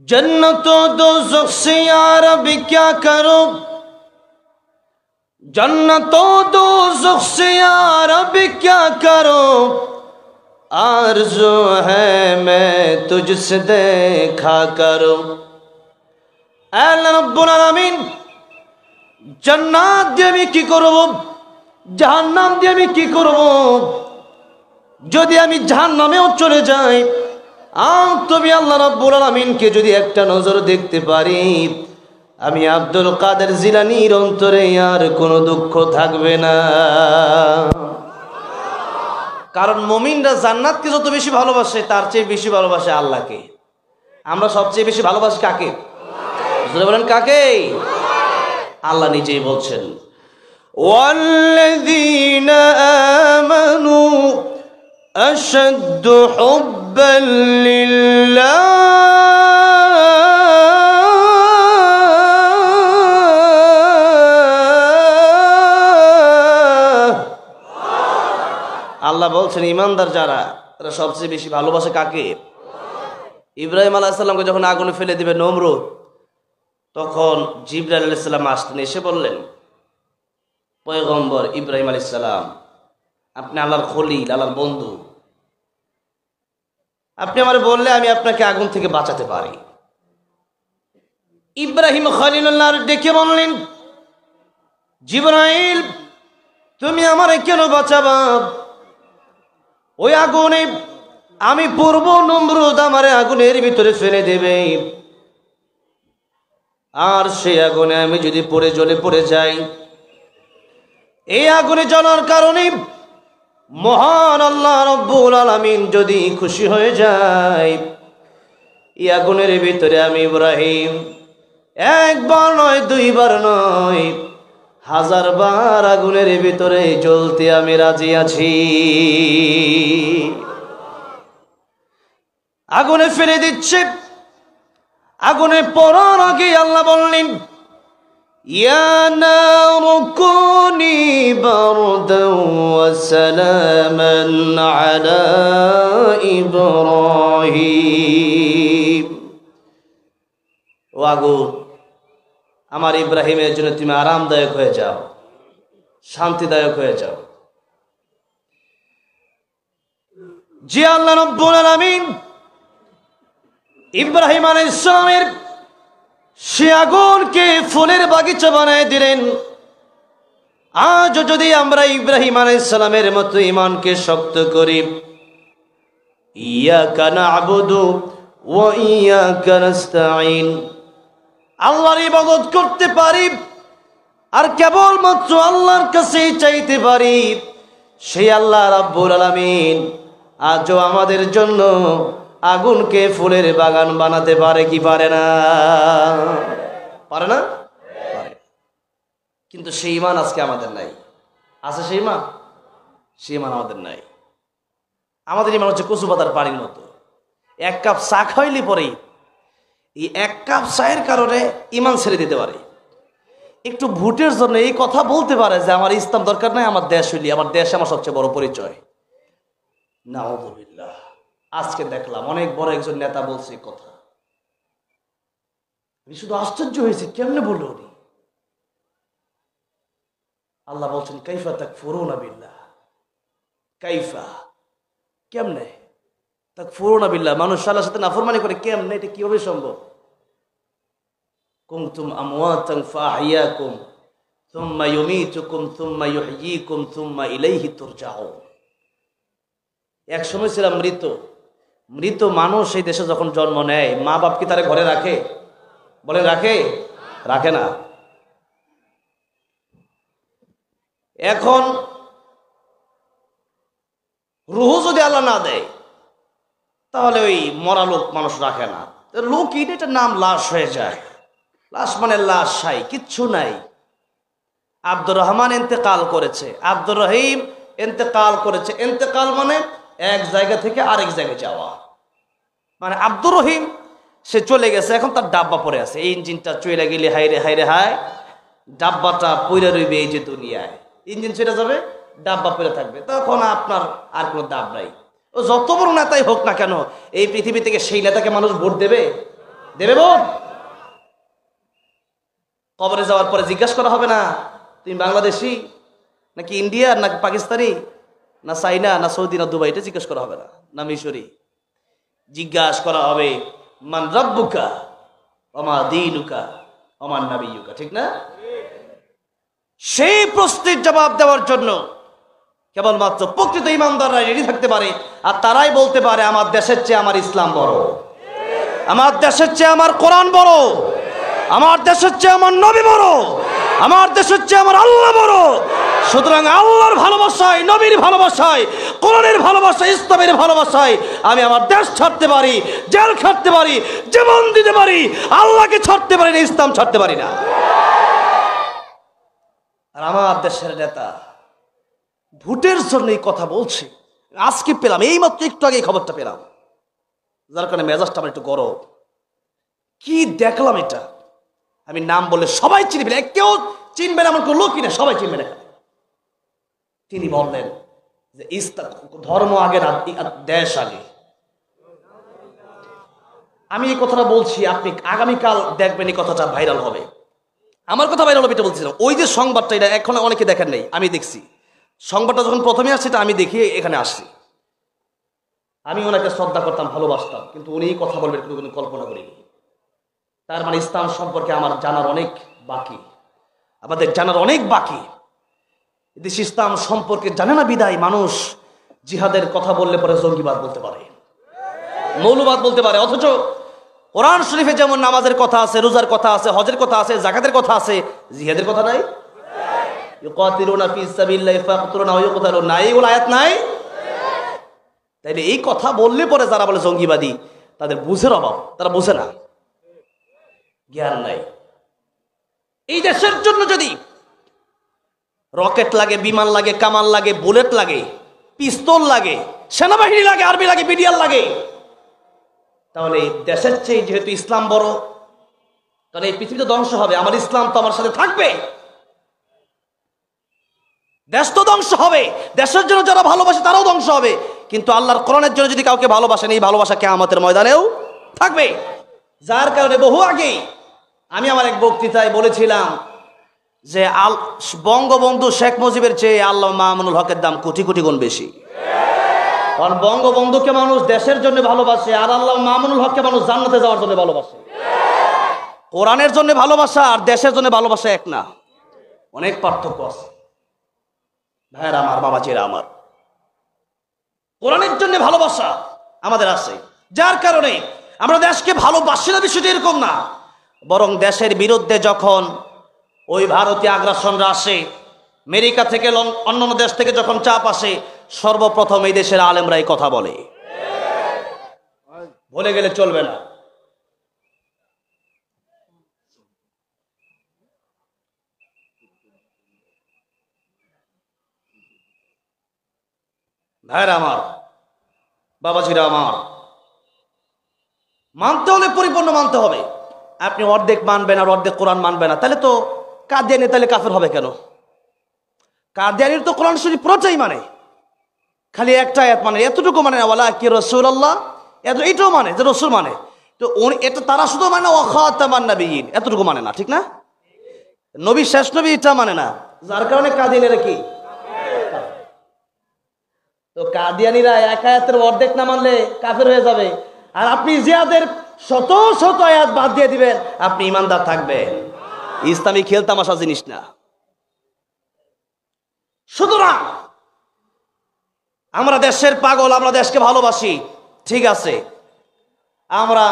जन्नतो दोज़ख से या रब क्या करो, जन्नतो दोज़ख से या रब क्या करो, आरज़ू है मैं तुझसे देखा करो। আল্লাহ রাব্বুল আলামিন জান্নাত দিয়ে আমি কি করব, জাহান্নাম দিয়ে আমি কি করব? যদি আমি জাহান্নামেও চলে যাই, তুমি আল্লাহ রাব্বুল আলামিনকে যদি একটা নজর দেখতে পারি, আমি আব্দুল কাদের জিলানীর অন্তরে আর কোনো দুঃখ থাকবে না। কারণ মুমিনরা জান্নাতকে যত বেশি ভালোবাসে তার চেয়ে বেশি ভালোবাসে আল্লাহকে। আমরা সবচেয়ে বেশি ভালোবাসি কাকে? জোরে বলেন কাকে? আল্লাহ নিজেই বলছেন, ওয়াল্লাযীনা আমানু আশাদ্দু হুব্বান লিল্লাহ, আল্লাহ বলছেন ইমানদার যারা তারা সবচেয়ে বেশি ভালোবাসে কাকে? ইব্রাহিম আলাইহিস সালামকে যখন আগুনে ফেলে দিবে নমরুদ, তখন জিবরাইল আলাইহিস সালাম আসলেন, এসে বললেন, পয়গম্বর ইব্রাহিম আলাইহিস সালাম, আপনি আল্লাহর খলিল, আল্লাহর বন্ধু, আপনি আমারে বললে আমি আপনাকে আগুন থেকে বাঁচাতে পারি। ইব্রাহিম খলিলুল্লাহ ডেকে বললেন, জিবরাইল তুমি আমারে কেন বাঁচাবা? ওই আগুনে আমি পূর্ব নমরুদ আমারে আগুনের ভিতরে ফেলে দেবে, আর সেই আগুনে আমি যদি পড়ে জ্বলে পড়ে যাই, এই আগুনে জ্বলার কারণে মহান আল্লাহ রাব্বুল আলামিন যদি খুশি হয়ে যায়, এই আগুনের ভিতরে আমি ইব্রাহিম একবার নয়, দুইবার নয়, 1000 বার আগুনের ভিতরে জ্বলতে আমি রাজি আছি। আগুনে ফেলে দিচ্ছে, আগুনে পড়ার আগে আল্লাহ বললেন, ইয়া নারু কুনি বারদান ওয়া সালামান আলা ইব্রাহিম। ও আগুন, আমার ইব্রাহিমের জন্য তুমি আরামদায়ক হয়ে যাও, শান্তিদায়ক হয়ে যাও। যে আল্লাহ রাব্বুল আলামিন ইব্রাহিম আলাইহিস সালামের সে আগুনকে ফুলের বাগিচা বানায় দিলেন, আজ যদি আমরা ইব্রাহিম আলাইহিস সালামের মতো ঈমানকে শক্ত করি, ইয়াকা না'বুদু ওয়া ইয়াকা নাস্তাঈন, আল্লাহর ইবাদত করতে পারি আর কেবলমাত্র আল্লাহর কাছেই চাইতে পারি, সেই আল্লাহ রাব্বুল আলামিন আজও আমাদের জন্য আগুনকে ফুলের বাগান বানাতে পারে কি পারে না? পারে না? পারে। কিন্তু সেই ঈমান আজকে আমাদের নাই। আছে সেই ঈমান? সেই ঈমান আমাদের নাই। আমাদের ঈমান হচ্ছে কচু পাতার পানির মতো। 1 কাপ চা খাইলে পরেই এই 1 কাপ চায়ের কারণে ঈমান ছেড়ে দিতে পারে। একটু ভোটের জন্য এই কথা বলতে পারে যে আমার ইসলাম দরকার নাই, আমার দেশ হইলি, আমার দেশ আমার সবচেয়ে বড় পরিচয়। নাউযুবিল্লাহ। আজকে দেখলাম অনেক বড় একজন নেতা বলছে কথা, আমি শুধু আশ্চর্য হয়েছি, কেমনে বললো উনি? আল্লাহ বলছেন কাইফা তাকফুরুনা বিল্লাহ, কাইফা, কেমনে তাকফুরুনা বিল্লাহ, মানুষ আল্লাহর সাথে নাফরমানি করে কেমনে? এটা কিভাবে সম্ভব? কুনতুম আমওয়াতান ফাআহইয়াকুম সুম্মা ইউমীতুকুম সুম্মা ইউহয়ীকুম সুম্মা ইলাইহি তুরজাউন। এক সময় ছিলাম মৃত, মৃত মানুষ এই দেশে যখন জন্ম নেয়, মা বাপ কি তারে ঘরে রাখে? বলে রাখে? রাখে না। এখন রূহ যদি আল্লাহ না দেয়, তাহলে ওই মরা লোক মানুষ রাখে না। লোক এটা নাম লাশ হয়ে যায়। লাশ মানে লাশ, সাই কিচ্ছু নাই। আব্দুর রহমান ইন্তেকাল করেছে, আব্দুর রহিম ইন্তেকাল করেছে। ইন্তেকাল মানে এক জায়গা থেকে আরেক জায়গায় যাওয়া। মানে আব্দুর রহিম সে চলে গেছে, এখন তার ডাব্বা পড়ে আছে। এই ইঞ্জিনটা চলে গেলে হাইরে হাইরে হায়, ডাব্বাটা পড়ে রইবে এই যে দুনিয়ায়। ইঞ্জিন চলে যাবে, ডাব্বা পড়ে থাকবে, তখন আপনার আর কোনো দাব নাই। ও যত বড় নেতাই হোক না কেন, এই পৃথিবী থেকে সেই নেতাকে মানুষ ভোট দেবে? দেবে বোন? কবরে যাওয়ার পরে জিজ্ঞাসা করা হবে না তুমি বাংলাদেশি নাকি ইন্ডিয়ার নাকি পাকিস্তানি না চাইনা না সৌদি না দুবাই, এটা জিজ্ঞাসা করা হবে না মিশরি। জিজ্ঞাসা করা হবে মান রাব্বুকা ওমা দীনুকা ওমান নাবিয়ুকা, ঠিক না? সেই প্রশ্নের জবাব দেওয়ার জন্য কেবলমাত্র প্রকৃত ইমানদাররা রেডি থাকতে পারে, আর তারাই বলতে পারে আমার দেশের চেয়ে আমার ইসলাম বড়, আমার দেশের চেয়ে আমার কোরআন বড়, আমার দেশের চেয়ে আমার নবী বড়, আমার দেশের চেয়ে আমার আল্লাহ বড়। সুতরাং আল্লাহর ভালোবাসায়, নবীর ভালোবাসায়, কোরআনের ভালোবাসায়, ইসলামের ভালোবাসায় আমি আমার দেশ ছাড়তে পারি, জেল খাটতে পারি, জীবন দিতে পারি, আল্লাহকে ছাড়তে পারি না, ইসলাম ছাড়তে পারি না। আর আমার দেশের নেতা ভোটের জন্য এই কথা বলছে, আজকে পেলাম, এই মাত্র একটু আগে খবরটা পেলাম, যার কারণে মেজাজটা আমার একটু গরম। কি দেখলাম এটা, আমি নাম বললে সবাই চিনবে না, কেউ চিনবে না এমন কোনো লোকই না, সবাই চিনবে না। তিনি বললেন যে ধর্ম আগে না দেশ আগে। আমি এই কথাটা বলছি, আপনি আগামীকাল দেখবেন এই কথাটা ভাইরাল হবে। আমার কথা ভাইরাল হবে এটা বলছিলাম। ওই যে সংবাদটা, এটা এখন অনেকে দেখেন নাই, আমি দেখছি সংবাদটা যখন প্রথমে আসছে, এটা আমি দেখি এখানে আসছি। আমি ওনাকে শ্রদ্ধা করতাম, ভালোবাসতাম, কিন্তু উনি কথা বলবেন কোনো কল্পনা করিনি। তার মানে ইসলাম সম্পর্কে আমার জানার অনেক বাকি, আমাদের জানার অনেক বাকি। দেশ ইসলাম সম্পর্কে জানে না বিদায় মানুষ জিহাদের কথা বললে পরে জঙ্গিবাদ বলতে পারে, মৌলবাদ বলতে পারে। অথচ কোরআন শরীফে যেমন নামাজের কথা আছে, রোজার কথা আছে, হজের কথা আছে, যাকাতের কথা আছে, জিহাদের কথা নাই? ইউকাতিলুনা ফি সাবিলিল্লাহি ফাকতুলুনা ওয়া ইউকতালুনা, এইগুলো আয়াত নাই? তাইলে এই কথা বললে পরে যারা বলে জঙ্গিবাদী, তাদের বুঝের অভাব, তারা বুঝে না, জ্ঞান নাই। এই দেশের জন্য যদি রকেট লাগে, বিমান লাগে, কামান লাগে, বুলেট লাগে, পিস্তল লাগে, সেনাবাহিনী লাগে, আর্মি লাগে, বিডিআর লাগে, তাহলে দেশের চেয়ে যেহেতু ইসলাম বড়, তাহলে এই পৃথিবীতে ধ্বংস হবে, আমার ইসলাম তো আমার সাথে থাকবে, দেশ তো ধ্বংস হবে। দেশের জন্য যারা ভালোবাসে তারাও ধ্বংস হবে, কিন্তু আল্লাহর কোরআনের জন্য যদি কাউকে ভালোবাসেন, এই ভালোবাসা কিয়ামতের ময়দানেও থাকবে। যার কারণে বহু আগেই আমি আমার এক বক্তৃতায় বলেছিলাম যে বঙ্গবন্ধু শেখ মুজিবের চেয়ে আল্লামা মামুনুল হকের দাম কোটি কোটি গুণ বেশি। কারণ বঙ্গবন্ধুকে মানুষ দেশের জন্য ভালোবাসে, আর আল্লামা মামুনুল হককে মানুষ জান্নাতে যাওয়ার জন্য ভালোবাসে। কোরআনের জন্য ভালোবাসা আর দেশের জন্য ভালোবাসা এক না, অনেক পার্থক্য আছে ভাইয়েরা আমার, বাবাজিরা আমার। কোরআনের জন্য ভালোবাসা আমাদের আছে, যার কারণে আমরা দেশকে ভালোবাসি না, বিষয়টা এরকম না। বরং দেশের বিরুদ্ধে যখন ওই ভারতীয় আগ্রাসনরা আসে, আমেরিকা থেকে, অন্যান্য দেশ থেকে যখন চাপ আসে, সর্বপ্রথম এই দেশের আলেমরাই কথা বলে, বলে গেলে চলবে না। ভাইরা আমার, বাবাজিরা আমার, মানতে হলে পরিপূর্ণ মানতে হবে। আপনি অর্ধেক মানবেন আর অর্ধেক কোরআন মানবেন না, তাহলে তো কাদিয়ানি, তাহলে কাফের হবে কেন? কাদিয়ানির তো কোরআন শরীফ পুরোটাই মানে, খালি একটা আয়াত মানে, এতটুকু মানে না, ওয়ালা কি রাসূলুল্লাহ, এটাও মানে যে রসুল মানে, তো এটা তারা শুধু মানে ওয়া খাতামান নাবিয়্যিন, এতটুকু মানে না, ঠিক না? নবী শেষ নবী এটা মানে না, যার কারণে কাদিয়ানিরা কি? তো কাদিয়ানিরা এক আয়াতের অর্ধেক না মানলে কাফের হয়ে যাবে, আর আপনি জিহাদের শত শত আয়াত বাদ দিয়ে দিবেন, আপনি ইমানদার থাকবেন। ইসলামী খেল তামাশা জিনিস না। সুতরাং আমরা দেশের পাগল, আমরা দেশকে ভালোবাসি, ঠিক আছে, আমরা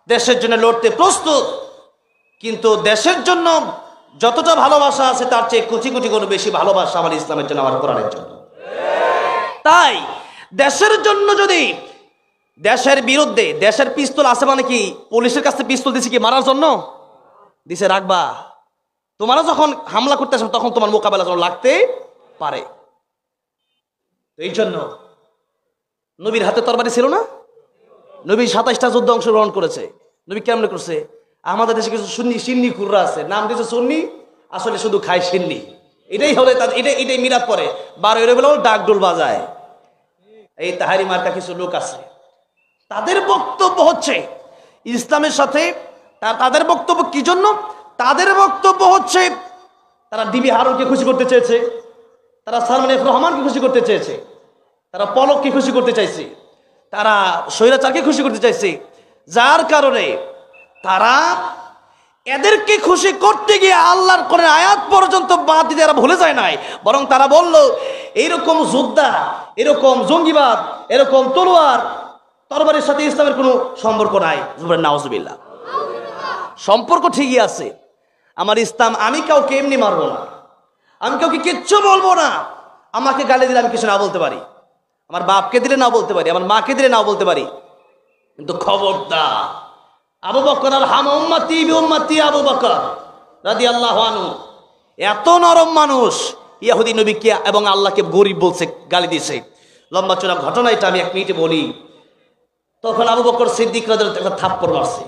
দেশের জন্য লড়তে প্রস্তুত, কিন্তু দেশের জন্য যতটা ভালোবাসা আছে তার চেয়ে কোটি কোটি গুণ বেশি ভালোবাসা আমার ইসলামের জন্য, আমার কোরআনের জন্য। তাই দেশের জন্য যদি দেশের বিরুদ্ধে, দেশের পিস্তল আছে মানে কি, পুলিশের কাছে পিস্তল দিছে কি মারার জন্য দিছে, রাখবা, তোমারা যখন হামলা করতে আসবে তখন তোমার মোকাবেলা যখন লাগতে পারে। এই জন্য নবীর হাতে তরবারি ছিল না, নবী 27টা যুদ্ধে অংশগ্রহণ করেছে। নবী কেমন করছে? আমাদের দেশে কিছু সিন্নি খুররা আছে, নাম দিয়েছে সুন্নি, আসলে শুধু খায় সিন্নি, এটাই হলে এটাই মিরাত পরে 12 রবিউল আউয়াল ডাকডোল বাজায়। এই তাহারি মার্কা কিছু লোক আছে, তাদের বক্তব্য হচ্ছে ইসলামের সাথে তাদের বক্তব্য কি জন্য? তাদের বক্তব্য হচ্ছে তারা ডিবি হারুনকে খুশি করতে চেয়েছে, তারা সালমান এফ রহমানকে খুশি করতে চেয়েছে, তারা পলককে খুশি করতে চাইছে, তারা স্বৈরাচারকে খুশি করতে চাইছে। যার কারণে তারা এদেরকে খুশি করতে গিয়ে আল্লাহর কোরআন আয়াত পর্যন্ত বাদ দিতে এরা ভুলে যায় নাই, বরং তারা বলল এইরকম যোদ্ধা, এরকম জঙ্গিবাদ, এরকম তলোয়ার তরবারির সাথে ইসলামের কোনো সম্পর্ক নাই। নাউজুবিল্লাহ। সম্পর্ক ঠিকই আছে। আমার ইসলাম, আমি কাউকে এমনি মারবো না, আমি কাউকে কিচ্ছু বলবো না। আমাকে গালি দিলে আমি কিছু না বলতে পারি, আমার বাপকে দিলে না বলতে পারি, আমার মাকে দিলে না বলতে পারি, কিন্তু খবরদার আবু বকর আর হাম উম্মতি বি উম্মতি আবু বকর রাদিয়াল্লাহু আনহু এত নরম মানুষ, ইহুদি নবীকে এবং আল্লাহকে গরিব বলছে, গালি দিয়েছে। লম্বা চড়া ঘটনা, এটা আমি 1 মিনিটে বলি। তখন আবু বকর সিদ্দিক রাদিয়াল্লাহু একটা থাপ্পড় মারছে।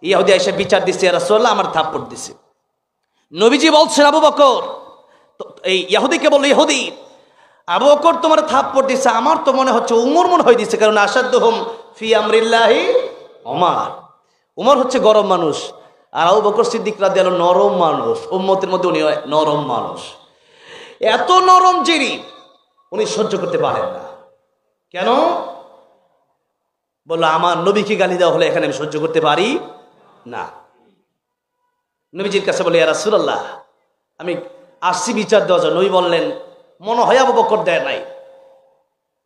ইহুদি এসে বিচার দিচ্ছে, ইয়া রাসূলুল্লাহ আমার থাপ্পড় দিছে। নবীজি বলছেন আবু বকর, এই ইহুদিকে বলল, ইহুদি আবু বকর তোমার থাপ্পড় দিছে, আমার তো মনে হচ্ছে উমর মনে হয় দিছে, কারণ আসাদুহুম ফি আমরিল্লাহি ওমর। উমর হচ্ছে গরম মানুষ, আর আবু বকর সিদ্দিক রাদিয়াল্লাহু নরম মানুষ, উম্মতের মধ্যে উনি নরম মানুষ। এত নরম যিনি, উনি সহ্য করতে পারেন না। কেন? বললো আমার নবীকে গালি দেওয়া হলে এখানে আমি সহ্য করতে পারি না। নবীজির কাছে বলে, ইয়া রাসূলুল্লাহ আমি আসছি বিচার দেওয়ার জন্য। নবী বললেন মনে হয় আবু বকর দেয় নাই।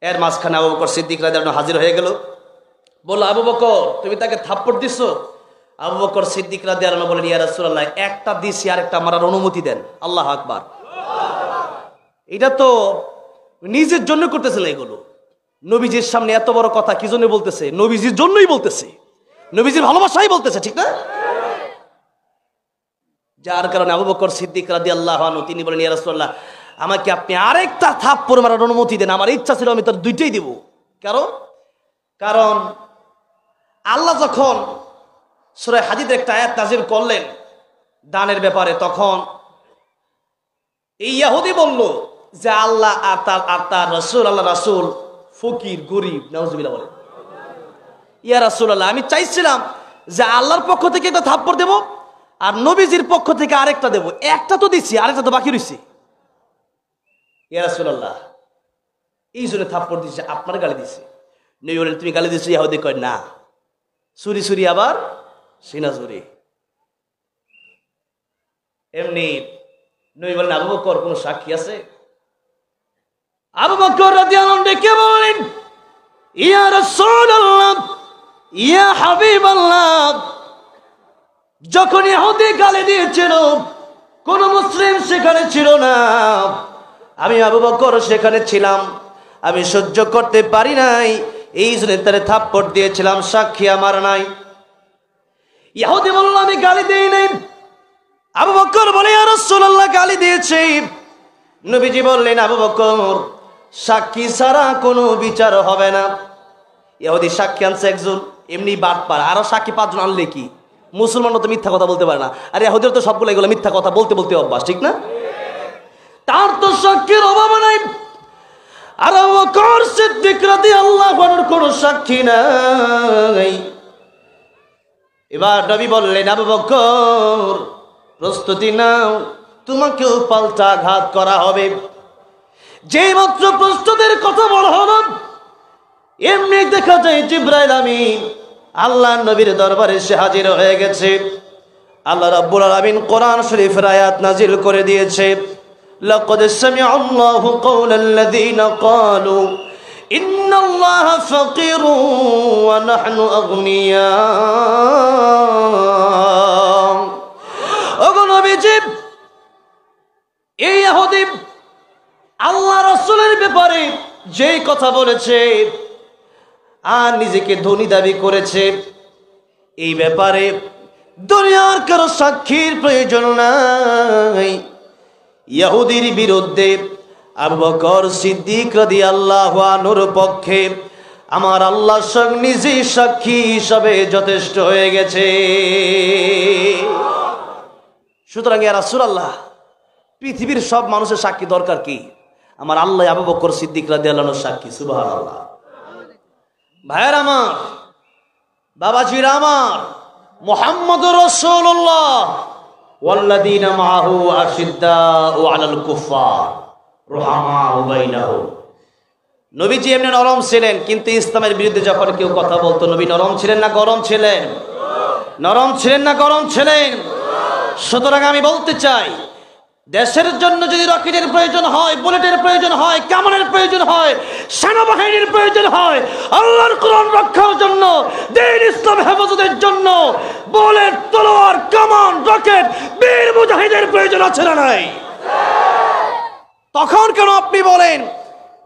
এর মাঝখানে আবু বকর সিদ্দিক রাদিয়াল্লাহু আনহু হাজির হয়ে গেল। বললো আবু বকর তুমি তাকে থাপ্পড় দিছো? আবু বকর সিদ্দিক রাদিয়াল্লাহু আনহু বলেন, ইয়া রাসূলুল্লাহ একটা দিছি, আরেকটা মারার অনুমতি দেন। আল্লাহু আকবার। এটা তো নিজের জন্য করতেছে না, এগুলো নবীজির সামনে এত বড় কথা কি জন্য বলতেছে? নবীজির জন্যই বলতেছে, নবীজির ভালোবাসাই বলতেছে, ঠিক না? যার কারণে আবু বকর সিদ্দিক রাদিয়াল্লাহু আনহু তিনি বলেন, ইয়া রাসূলুল্লাহ আমাকে আপনি আরেকটা থাপ্পড় মারার অনুমতি দেন, আমার ইচ্ছা ছিল আমি তার দুইটাই দিব। কারণ আল্লাহ যখন সূরা হাদীদের একটা আয়াত নাযিল করলেন দানের ব্যাপারে, তখন এই ইহুদি বলল যে আল্লাহ আর তার রাসূল, আল্লাহ রাসূল ফকির গরিব। নাউজুবিল্লাহ বলেন। ইয়া রাসূলুল্লাহ আমি চাইছিলাম যে আল্লাহর পক্ষ থেকে একটা থাপ্পড় দেব আর নবীজির পক্ষ থেকে আরেকটা দেব, একটা তো দিছি, আরেকটা তো বাকি রইছে। ইয়া রাসূলুল্লাহ এই জন্য থাপ্পড় দিছে, আপনার গালি দিছে। নবী বলেন তুমি গালি দিছো? ইহুদি কয় না, চুরি চুরি আবার সিনা চুরি। এমনি নবী বলেন আবু বকর কোন সাক্ষী আছে? আবু বকর রাদিয়াল্লাহু আনহু ডেকে বলেন, ইয়া রাসূলুল্লাহ ইয়া হাবিবাল্লাহ যখন ইহুদি গালি দিয়েছিল কোন মুসলিম সেখানে ছিল না, আমি আবু বকর সেখানে ছিলাম, আমি সহ্য করতে পারি নাই, এই জন্য তারে থাপ্পড় দিয়েছিলাম, সাক্ষী আমার নাই। ইহুদি বলল আমি গালি দেই নাই। আবু বকর বলে ইয়া রাসূলুল্লাহ গালি দিয়েছি। নবীজি বললেন আবু বকর সাক্ষী ছাড়া কোনো বিচার হবে না। ইহুদি সাক্ষী আনছে একজন, এমনি বাটপার, আরো সাক্ষী 5 জন আনলে কি? মুসলমানরা তো মিথ্যা কথা বলতে পারে না, আর ইহুদির তো সবগুলো এগুলো মিথ্যা কথা বলতে বলতে অভ্যাস, ঠিক না? তার তো সাক্ষীর অভাব নাই। আর আবু বকর সিদ্দিক রাদিয়াল্লাহু আনহুর কোনো সাক্ষী নাই। এবার নবী বললেন আবু বকর প্রস্তুতি নাও, তোমাকেও পাল্টা আঘাত করা হবে। যেই মাত্র প্রস্তুতির কথা বলা হলো, এমনি দেখা যায় জিবরাইল আমিন আল্লাহ নবীর দরবারে এসে হাজির হয়ে গেছে। আল্লাহ রাব্বুল আলামিন কোরআন শরীফের আয়াত নাজিল করে দিয়েছে, লাকাদ সামিআল্লাহু কাওলাল্লাযীনা ক্বালু ইন্নাল্লাহা ফাকীরুন ওয়া নাহনু আগনিয়া। ওগো নবীজি, এই ইহুদি আল্লাহ রাসূলের ব্যাপারে যেই কথা বলেছে আর নিজেকে ধনী দাবি করেছে, এই ব্যাপারে দুনিয়ার কারো সাক্ষীর প্রয়োজন নাই। ইহুদির বিরুদ্ধে আবু বকর সিদ্দিক রাদিয়াল্লাহু আনহুর পক্ষে আমার আল্লাহ স্বয়ং নিজেই সাক্ষী হিসাবে যথেষ্ট হয়ে গেছে। সুতরাং ইয়া রাসূলুল্লাহ পৃথিবীর সব মানুষের সাক্ষী দরকার কি? আমার আল্লাহ আবু বকর সিদ্দিক রাদিয়াল্লাহু আনহুর সাক্ষী। সুবহানাল্লাহ। ভাইয়ের আমার, বাবাজিরা আমার, মুহাম্মাদুর রাসূলুল্লাহ ওয়াল্লাযীনা মাআহু আশিদ্দাউ আলাল কুফফার রুহামাউ বাইনাহুম। নবীজি এমনি নরম ছিলেন, কিন্তু ইসলামের বিরুদ্ধে যখন কেউ কথা বলতো নবী নরম ছিলেন না গরম ছিলেন? নরম ছিলেন না গরম ছিলেন? সুতরাং আমি বলতে চাই, দেশের জন্য যদি রকেটের প্রয়োজন হয়, বুলেটের প্রয়োজন হয়, কামানের প্রয়োজন হয়, সেনাবাহিনীর প্রয়োজন হয়, আল্লাহর কোরআন রক্ষার জন্য, দ্বীন ইসলাম হেফাজতের জন্য বুলেট, তলোয়ার, কামান, রকেট, বীর মুজাহিদের প্রয়োজন আছে না নাই? তখন কেন আপনি বলেন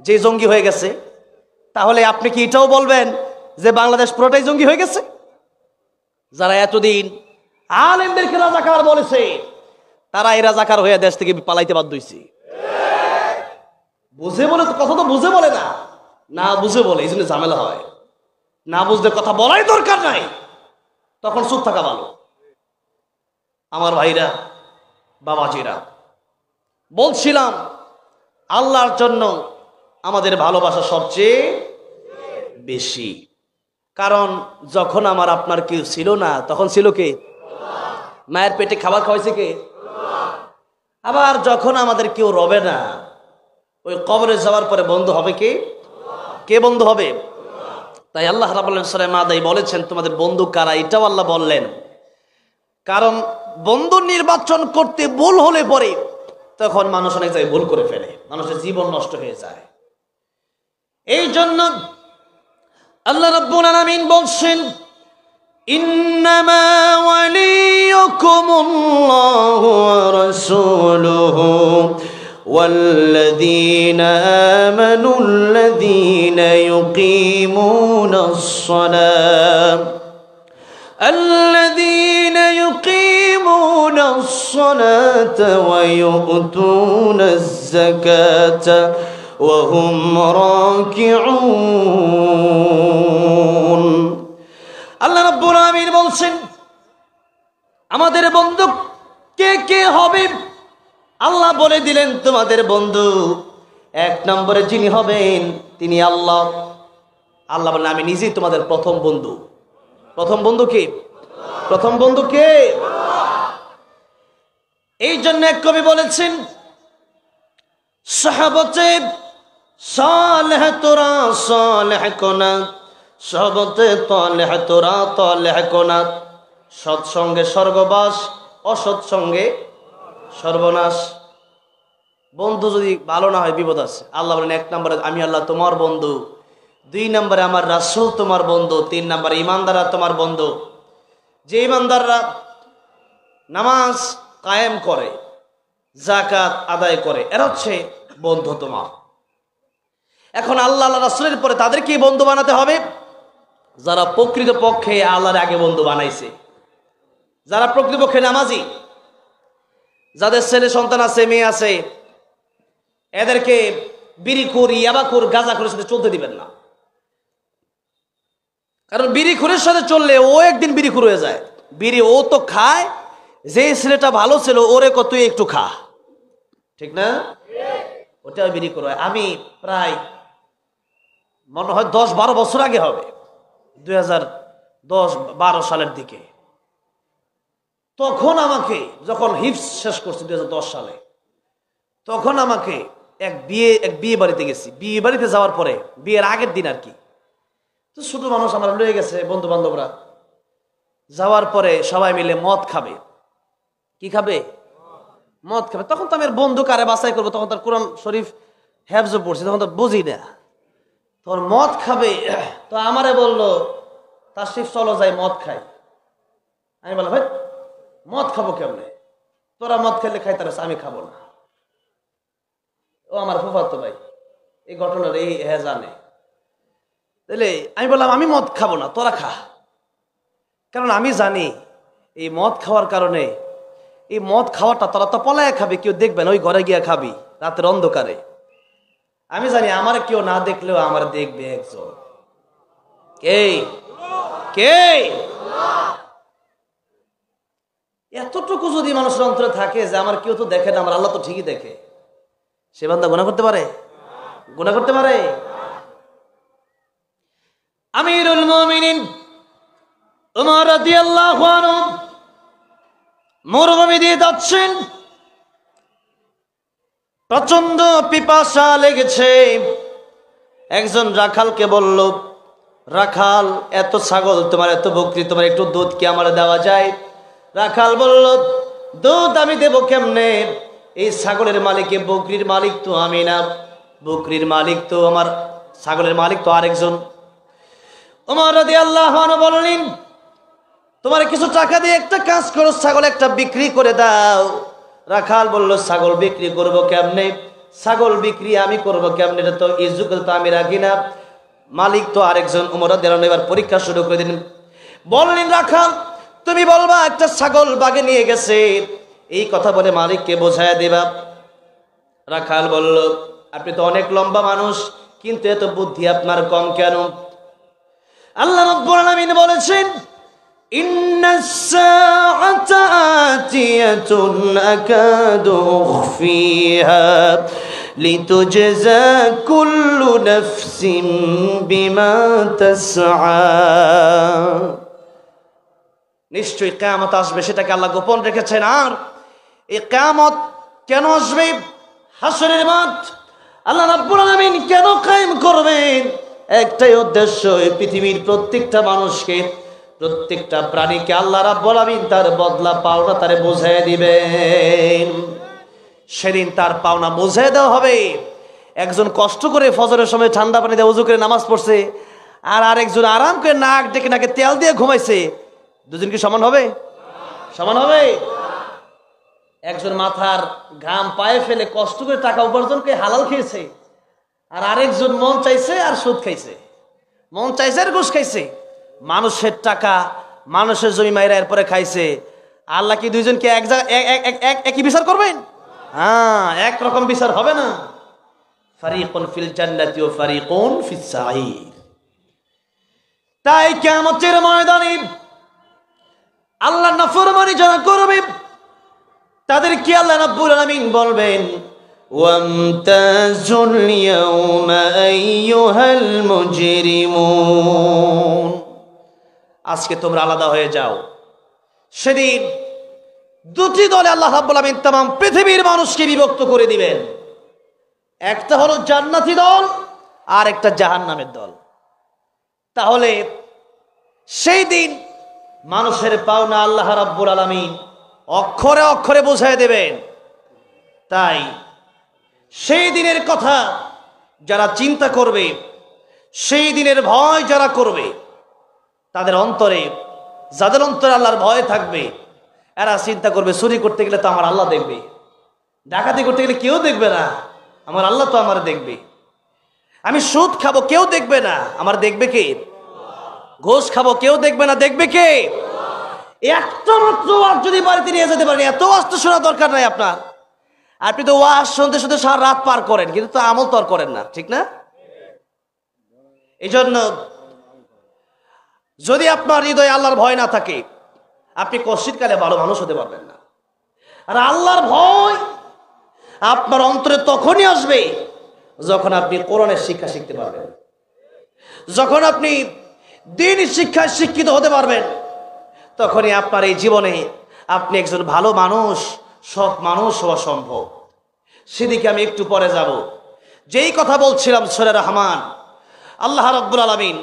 যে জঙ্গি হয়ে গেছে? তাহলে আপনি কি এটাও বলবেন যে বাংলাদেশ পুরোটাই জঙ্গি হয়ে গেছে? যারা এতদিন আলেমদেরকে রাজাকার বলেছে, তারা এই রাজাকার হয়ে দেশ থেকে পালাইতে বাধ্য হয়েছে। বুঝে বলে তো কথা, তো বুঝে বলে না, না বুঝে বলে, এই জন্য ঝামেলা হয়। না বুঝলে কথা বলাই দরকার নাই, তখন চুপ থাকা ভালো। আমার ভাইরা, বাবাজিরা, বলছিলাম আল্লাহর জন্য আমাদের ভালোবাসা সবচেয়ে বেশি। কারণ যখন আমার আপনার কেউ ছিল না, তখন ছিল কে? মায়ের পেটে খাবার খাওয়াইছে কে? আবার যখন আমাদের কেউ রবে না, ওই কবরে যাওয়ার পরে বন্ধু হবে কে? কে বন্ধু হবে? তাই আল্লাহ রাব্বুল সূরা মাদায় বলেছেন তোমাদের বন্ধু কারা, এটাও আল্লাহ বললেন। কারণ বন্ধু নির্বাচন করতে ভুল হলে পরে তখন মানুষ অনেক জায়গায় ভুল করে ফেলে, মানুষের জীবন নষ্ট হয়ে যায়। এই জন্য আল্লাহ রাব্বুল আলামিন বলছেন, ইন্নামা ওয়ালিয়ুকুমুল্লাহু ওয়া রাসূলুহু ওয়াল্লাযীনা আমানুল্লাযীনা ইউকিমুনাস সালাহ الذين يقيمون الصلاة ويؤتون الزكاة وهم راكعون। আল্লাহ রাব্বুল আলামিন বলছেন আমাদের বন্ধু কে কে হবে? আল্লাহ বলে দিলেন তোমাদের বন্ধু এক নম্বরে যিনি হবেন তিনি আল্লাহ। আল্লাহ বলেন আমি নিজেই তোমাদের প্রথম বন্ধু। প্রথম বন্ধু কে? প্রথম বন্ধু কে? এই জন্য এক কবি বলেছেন, সাহাবতে সালেহ তোরা সালেহ কোনা, সাহাবতে তালেহ তোরা তালেহ কোনা। সৎসঙ্গে স্বর্গবাস, অসৎসঙ্গে সর্বনাশ। বন্ধু যদি ভালো না হয় বিপদ আছে। আল্লাহ বলেন এক নম্বরে আমি আল্লাহ তোমার বন্ধু, দুই নম্বরে আমার রাসূল তোমার বন্ধু, তিন নম্বরে ইমানদাররা তোমার বন্ধু। যে ইমানদাররা নামাজ কায়েম করে, যাকাত আদায় করে, এরা হচ্ছে বন্ধু তোমার। এখন আল্লাহ রাসূলের পরে তাদেরকে বন্ধু বানাতে হবে যারা প্রকৃত পক্ষে আল্লাহর আগে বন্ধু বানাইছে, যারা প্রকৃতপক্ষে নামাজি, যাদের ছেলে সন্তান আছে, মেয়ে আছে, এদেরকে বিড়িখোর, ইয়াবাখোর, গাঁজাখোরের সাথে চলতে দিবেন না। কারণ বিড়িখোরের সাথে চললে ও একদিন বিড়িখোর হয়ে যায়। বিড়ি ও তো খায়, যে ছেলেটা ভালো ছিল ওরে কত একটু খা, ঠিক না? ওটা বিড়িখোর হয়। আমি প্রায় মনে হয় 10-12 বছর আগে হবে, 2010-12 সালের দিকে, তখন আমাকে যখন হিফজ শেষ করছি 2010 সালে, তখন আমাকে এক বিয়ে বাড়িতে গেছি। বিয়ে বাড়িতে যাওয়ার পরে, বিয়ের আগের দিন আর কি, তো ছোট মানুষ আমরা লয়ে গেছে বন্ধু বান্ধবরা। যাওয়ার পরে সবাই মিলে মদ খাবে। কি খাবে? মদ খাবে। তখন তো আমি বন্ধু কারে বাছাই করবো, তখন তার কোরআন শরীফ হেফজ পড়ছি, তখন তো বুঝি না। তখন মদ খাবে, তো আমারে বললো তাশরিফ চলো যাই মদ খাই। আমি বললাম ভাই মদ খাবো কেমনে? তোরা মদ খেলে খাইতে পারিস, আমি খাবো না। ও আমার ফুফাতো ভাই, এই ঘটনার এই জানে। তাহলে আমি বললাম আমি মদ খাবো না, তোরা খা। কারণ আমি জানি এই মদ খাওয়ার কারণে, এই মদ খাওয়াটা তোরা তো পলায় খাবি, কেউ দেখবে না, ওই ঘরে গিয়া খাবি রাতের অন্ধকারে। আমি জানি আমার কেউ না দেখলেও আমার দেখবে একজন। কে? কে? এতটুকু যদি মানুষের অন্তরে থাকে যে আমার কেউ তো দেখে না, আমার আল্লাহ তো ঠিকই দেখে, সে বান্দা গুনাহ করতে পারে? গুনাহ করতে পারে? আমিরুল মুমিনিন উমর রাদিয়াল্লাহু আনহু মরুভূমি দিয়ে যাচ্ছেন, প্রচন্ড পিপাসা লেগেছে। একজন রাখালকে বলল, রাখাল, এত ছাগল তোমার, এত বকরি তোমার, একটু দুধ কি আমার দেওয়া যায়? রাখাল বলল, দুধ আমি দেবো কেমনে? এই ছাগলের মালিক, বকরির মালিক তো আমি না, বকরির মালিক তো আমার, ছাগলের মালিক তো আরেকজন। ওমর রাদিয়াল্লাহু আনহু বললেন, তোমার কিছু টাকা দিয়ে একটা কাজ করো, ছাগল একটা বিক্রি করে দাও। রাখাল বলল, ছাগল বিক্রি করব কেমনে? ছাগল বিক্রি আমি করব কেমনে? এটা তো এই যুগে তো আমি রাখি না, মালিক তো আরেকজন। ওমর রাদিয়াল্লাহু আনহু এবার পরীক্ষা শুরু করে দিলেন। বললেন, রাখাল, তুমি বলবা একটা ছাগল বাগে নিয়ে গেছে, এই কথা বলে মালিককে বোঝায় দেবা। রাখাল বলল, আপনি তো অনেক লম্বা মানুষ, কিন্তু এত বুদ্ধি আপনার কম কেন? আল্লাহ রাব্বুল আলামিন বলেছেন, ইন্নাস সাআতা আতিয়াতুন আকাদু উখফিহা লিতুজজা কুল্লু নাফসিন বিমা তাসআ। নিশ্চয়ই কিয়ামত আসবে, সেটাকে আল্লাহ গোপন রেখেছেন। আর এই কিয়ামত কেন আসবে? হাসরের মাঠ আল্লাহ রাব্বুল আলামিন কেন কায়েম করবেন? একটাই উদ্দেশ্য, এই পৃথিবীর প্রত্যেকটা মানুষকে, প্রত্যেকটা প্রাণীকে আল্লাহ রাব্বুল আলামিন তার বদলা পাওনা তারে বুঝিয়ে দিবেন। সেদিন তার পাওনা বুঝিয়ে দেওয়া হবে। একজন কষ্ট করে ফজরের সময় ঠান্ডা পানিতে ওযু করে নামাজ পড়ছে, আর আরেকজন আরাম করে নাক ডেকে নাকে তেল দিয়ে ঘুমাইছে। দুজন কি সমান হবে? সমান হবে? একজন মাথার ঘাম পায়ে ফেলে কষ্ট করে টাকা উপার্জন করে হালাল খেয়েছে, আর আরেকজন মন চাইছে আর সুদ খাইছে, মন চাইছে আর ঘুষ খাইছে। মানুষের টাকা, মানুষের জমি মাইরা এরপরে খাইছে। আল্লাহ কি দুইজনকে একই বিচার করবেন? হ্যাঁ, একরকম বিচার হবে না। ফারিকুন ফিল জান্নাতি ওয়া ফারিকুন ফিস সাঈর। তাই কিয়ামতের ময়দানে আল্লাহ নাফরমানি যারা করবে তাদেরকে আল্লাহ রাব্বুল আলামিন বলবেন, ওয়ামতাজুল ইয়াউমা আইয়ুহাল মুজরিমুন। আজকে তোমরা আলাদা হয়ে যাও। সেদিন দুটি দলে আল্লাহ রাব্বুল আলামিন तमाम পৃথিবীর মানুষকে বিভক্ত করে দিবেন। একটা হলো জান্নাতি দল, আর একটা জাহান্নামের দল। তাহলে সেই দিন মানুষের পাওনা আল্লাহ রাব্বুল আলামিন অক্ষরে অক্ষরে বোঝায় দেবেন। তাই সেই দিনের কথা যারা চিন্তা করবে, সেই দিনের ভয় যারা করবে, তাদের অন্তরে, যাদের অন্তরে আল্লাহর ভয় থাকবে, এরা চিন্তা করবে, চুরি করতে গেলে তো আমার আল্লাহ দেখবে, ডাকাতি করতে গেলে কেউ দেখবে না, আমার আল্লাহ তো আমার দেখবে। আমি সুদ খাবো, কেউ দেখবে না, আমার দেখবে কে? ঘুষ খাবো, কেউ দেখবে না, দেখবে কে? একটা মাত্র ওয়াজ যদি বাড়িতে নিয়ে যেতে পারেন, এত ওয়াজ তো শোনা দরকার নাই আপনার। আপনি তো ওয়াজ শুনতে শুনতে সারা রাত পার করেন, কিন্তু তো আমল তো আর করেন না, ঠিক না? এই জন্য যদি আপনার হৃদয়ে আল্লাহর ভয় না থাকে, আপনি কষ্টিতকালে ভালো মানুষ হতে পারবেন না। আর আল্লাহর ভয় আপনার অন্তরে তখনই আসবে যখন আপনি কোরআনের শিক্ষা শিখতে পারবেন, যখন আপনি দ্বীনি শিক্ষায় শিক্ষিত হতে পারবেন, তখনই আপনার এই জীবনে আপনি একজন ভালো মানুষ, সৎ মানুষ হওয়া সম্ভব। সেদিকে আমি একটু পরে যাব। যেই কথা বলছিলাম, সূরা রহমান, আল্লাহ রাব্বুল আলামিন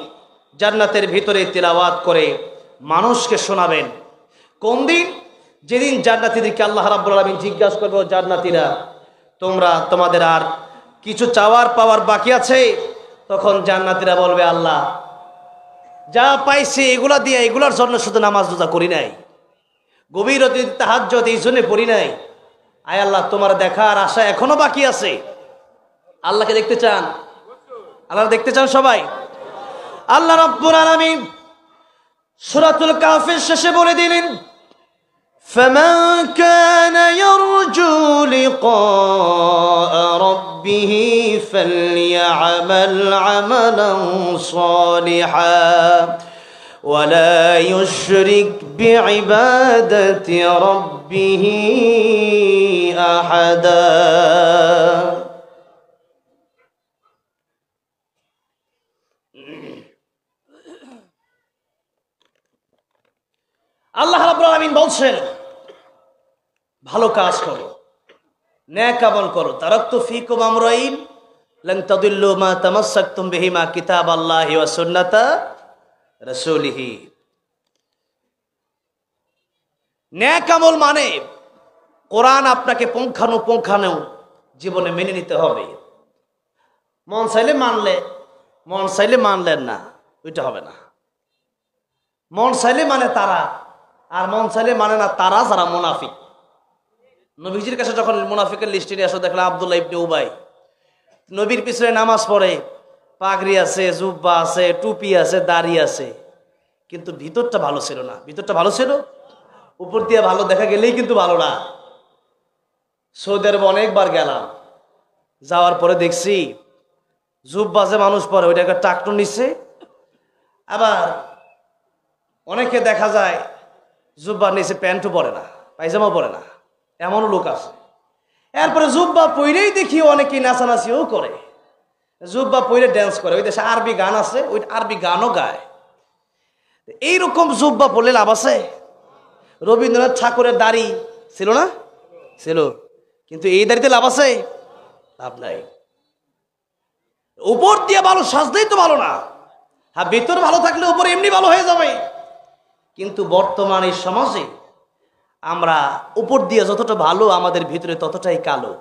জান্নাতের ভিতরে তিলাওয়াত করে মানুষকে শোনাবেন। কোন দিন? যেদিন জান্নাতীদেরকে আল্লাহ রাব্বুল আলামিন জিজ্ঞাসা করবে, জান্নাতীরা, তোমরা, তোমাদের আর কিছু চাওয়ার পাওয়ার বাকি আছে? তখন জান্নাতীরা বলবে, আল্লাহ, যা পাইছি এগুলা দিয়ে, এগুলার জন্য শুধু নামাজ রোজা করি নাই, গভীর রাতে তাহাজ্জুদ এই জন্য পড়ি নাই। আয় আল্লাহ, তোমার দেখার আশা এখনো বাকি আছে। আল্লাহকে দেখতে চান? আল্লাহ দেখতে চান সবাই? আল্লাহ রাব্বুল আলামিন সূরাতুল কাহফের শেষে বলে দিলেন, فَمَنْ كَانَ يَرْجُو لِقَاءَ رَبِّهِ فَلْيَعْمَلْ عَمَلًا صَالِحًا وَلَا يُشْرِكْ بِعِبَادَةِ رَبِّهِ أَحَدًا। আল্লাহ রাব্বুল আলামিন বলছেন ভালো কাজ করো, নেক আমল করো। তারাকতু ফীকুম আমরাইন লান তাদিল্লু মা তামাসসাকতুম বিহিমা কিতাবাল্লাহি ওয়া সুন্নাতা রাসূলিহি। নেক আমল মানে কোরআন আপনাকে পুঙ্খানুপুঙ্খানু জীবনে মেনে নিতে হবে। মন চাইলে মানলে, মন চাইলে মানলেন না, ওইটা হবে না। মন চাইলে মানে তারা, আর মন চাইলে মানে না তারা, যারা মুনাফিক। নবীজির কাছে যখন মুনাফিকের লিস্টে নিয়ে আসো, দেখলাম আব্দুল্লাহ ইবনে উবাই নবীর পিছনে নামাজ পড়ে, পাগড়ি আছে, জুব্বা আছে, টুপি আছে, দাড়ি আছে, কিন্তু ভিতরটা ভালো ছিল না। ভিতরটা ভালো ছিল, উপর দিয়ে ভালো দেখা গেলেই কিন্তু ভালো না। সৌদি আরবে অনেকবার গেলাম, যাওয়ার পরে দেখছি জুব্বা যে মানুষ পরে ওইটাকে টাকটু নিচ্ছে, আবার অনেকে দেখা যায় জুব্বার নিচে প্যান্টও পরে না, পায়জামাও পরে না, এমনও লোক আছে। এরপরে জুব্বা পইরেই দেখি অনেকে নাচানাচিও করে, জুব্বা পইরে ড্যান্স করে। ওই দেশে আরবি গান আছে, ওই আরবি গানও গায়। এইরকম জুব্বা পড়লে লাভ আছে? রবীন্দ্রনাথ ঠাকুরের দাড়ি ছিল না? ছিল, কিন্তু এই দাড়িতে লাভ আছে? লাভ নাই। উপর দিয়ে ভালো সাজতেই তো ভালো না। হ্যাঁ, ভিতর ভালো থাকলে উপর এমনি ভালো হয়ে যাবে। কিন্তু বর্তমান এই সমাজে আমরা উপর দিয়ে যতটা ভালো, আমাদের ভিতরে ততটাই কালো।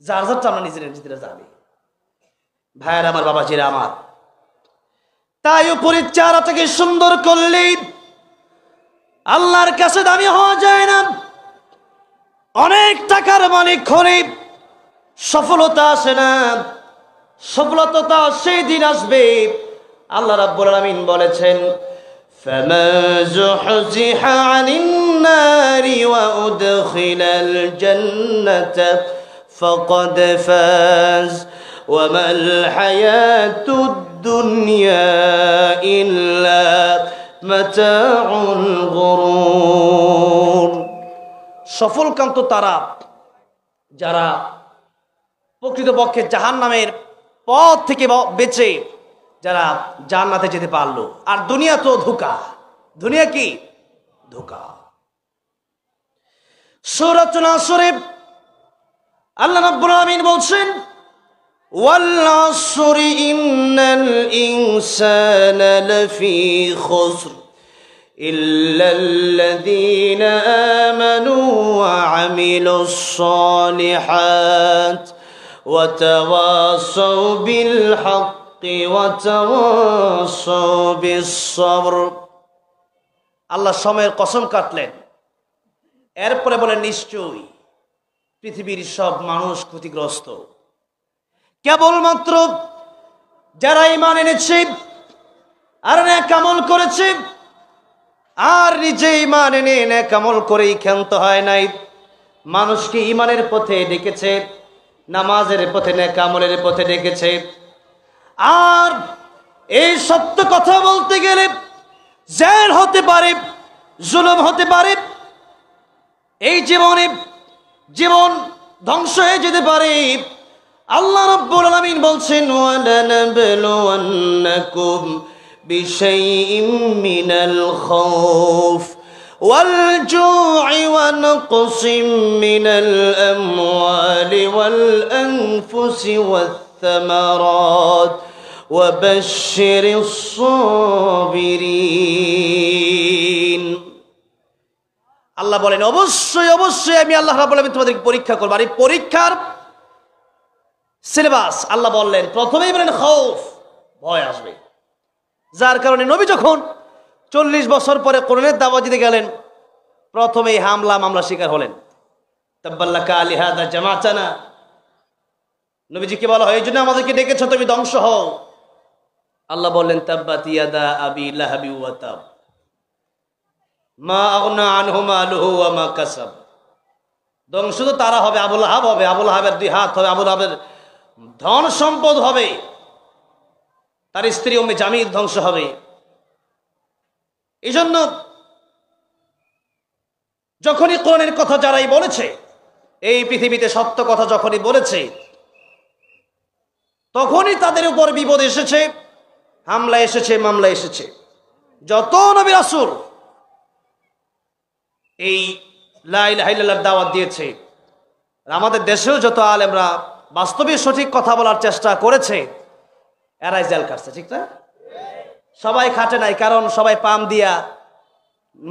যার যারটা আমরা নিজেরা জানি। ভাইয়ের আমার, বাবাজিরা আমার, তাই উপরের চেহারাটাকে সুন্দর করলেই আল্লাহর কাছে দামি হওয়া যায় না। অনেক টাকার মালিক হলে সফলতা আসে না। সফলতা সেই দিন আসবে, আল্লাহ রাব্বুল আলামিন বলেছেন فَمَنْ زُحْزِحَ عَنِ النَّارِ وَأُدْخِلَ الْجَنَّةَ فَقَدْ فَازَ وَمَا الْحَيَاةُ الدُّنْيَا إِلَّا مَتَاعُ الْغُرُورِ। সফলকান্ত তারা যারা প্রকৃতপক্ষে জাহান্নামের পথ থেকে বেঁচে যারা জান্নাতে যেতে পারলো। আর দুনিয়া তো ধোঁকা। দুনিয়া কি? ধোঁকা। সূরাতুল আসরে আল্লাহ রাব্বুল আলামিন বলছেন ওয়াল আসরি ইন্নাল ইনসানা লাফি খুসর ইল্লাল্লাযীনা আমানু ওয়া আমিলুস সালিহাত ওয়া তাওয়াসাউ বিল হক আল্লাহ সময়ের কসম কাটলেন, এরপরে বলেন নিশ্চয়ই পৃথিবীর সব মানুষ ক্ষতিগ্রস্ত, কেবলমাত্র যারা ঈমান এনেছে আর নেক আমল করেছে, আর নিজে ঈমান এনে নেক আমল করেই ক্ষান্ত হয় নাই। মানুষকে ঈমানের পথে ডেকেছে, নামাজের পথে, নেক আমলের পথে ডেকেছে। আর এই সত্য কথা বলতে গেলে জেল হতে পারে, জুলুম হতে পারে, এই জীবন ধ্বংস হয়ে যেতে পারে। আল্লাহ রাব্বুল আলামিন বলছেন ওয়ালানাবলুওয়ান্নাকুম বিশাইইম মিনাল খাউফ ওয়াল জু'i ওয়া নাকসিম মিনাল আমওয়ালি ওয়াল আনফুসি ওয়াত থামারাত وبشر الصابرين। আল্লাহ বলেন অবশ্যই অবশ্যই আমি আল্লাহ রাব্বুল আলামিন তোমাদেরকে পরীক্ষা করব। আর এই পরীক্ষার সিলেবাস আল্লাহ বললেন, প্রথমেই বলেন খাউফ, ভয় আসবে। যার কারণে নবী যখন 40 বছর পরে কোরআনের দাওয়াত দিতে গেলেন, প্রথমেই হামলা মামলা শিকার হলেন। তাব্বাল্লাকা আলিহাদা জামাতানা, নবীজিকে বলা হয় এই জন্য আমাদেরকে ডেকেছ, তুমি ধ্বংস হও। আল্লাহ বললেন তাব্বাত ইয়াদা আবি লাহাবি ওয়া তাব মা আগনা আনহু মালুহু ওয়া মা কাসাব। ধ্বংস তো তারা হবে, আবু লাহাব হবে, আবু লাহাবের 2 হাত হবে, আবু লাহাবের ধন সম্পদ হবে, তার স্ত্রী উম্মে জামিল ধ্বংস হবে। এই জন্য যখনই কোরআনের কথা যারাই বলেছে, এই পৃথিবীতে সত্য কথা যখনই বলেছে, তখনই তাদের উপর বিপদ এসেছে, হামলা এসেছে, মামলা এসেছে। যত নবী রাসূল এই লা ইলাহা ইল্লাল্লাহর দাওয়াত দিয়েছে, আমাদের দেশেও যত আলেমরা বাস্তবে সঠিক কথা বলার চেষ্টা করেছে, এরাই জেল কাটছে, ঠিক না? সবাই খাটে নাই, কারণ সবাই পাম দিয়া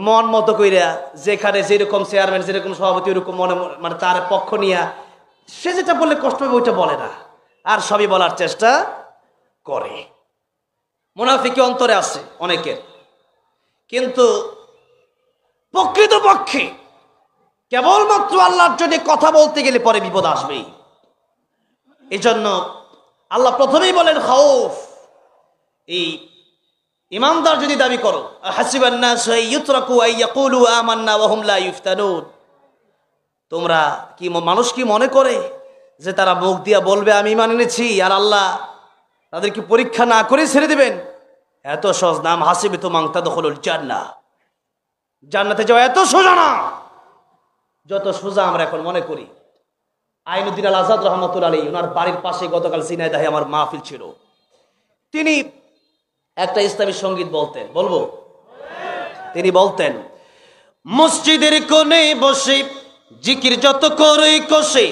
মন মতো কইরা, যেখানে যেরকম চেয়ারম্যান, যেরকম সভাপতি, ওইরকম মনে মানে তার পক্ষ নিয়া সে যেটা বললে কষ্ট হবে ওইটা বলে না, আর সবই বলার চেষ্টা করে। মুনাফিকি অন্তরে আছে অনেকের, কিন্তু প্রকৃতপক্ষে কেবলমাত্র আল্লাহর জন্য কথা বলতে গেলে পরে বিপদ আসবেই। এই জন্য আল্লাহ প্রথমেই বলেন খাউফ। এই ইমানদার যদি দাবি করো, হাসিবান নাস ইউতরাকু আন ইয়াকুলু আমান্না ওয়া হুম লা ইফতানুন, তোমরা কি মানুষ কি মনে করে যে তারা মুখ দিয়া বলবে আমি ঈমান এনেছি, আর আল্লাহ তাদেরকে পরীক্ষা না করে ছেড়ে দিবেন? এত সহজ নাম হাসিবিতু মান তাদখুলুল জান্নাহ, জান্নাতে যাওয়া এত সোজা না যত সোজা আমরা এখন মনে করি। আইনুদ্দিন আল আজাদ রহমতুল্লাহ আলাইহি, ওনার বাড়ির পাশে গতকাল ঝিনাইদহে আমার মাহফিল ছিল। তিনি একটা ইসলামী সঙ্গীত বলতেন, বলবো? তিনি বলতেন, মসজিদের কোণে বসে জিকির যত করই কষে,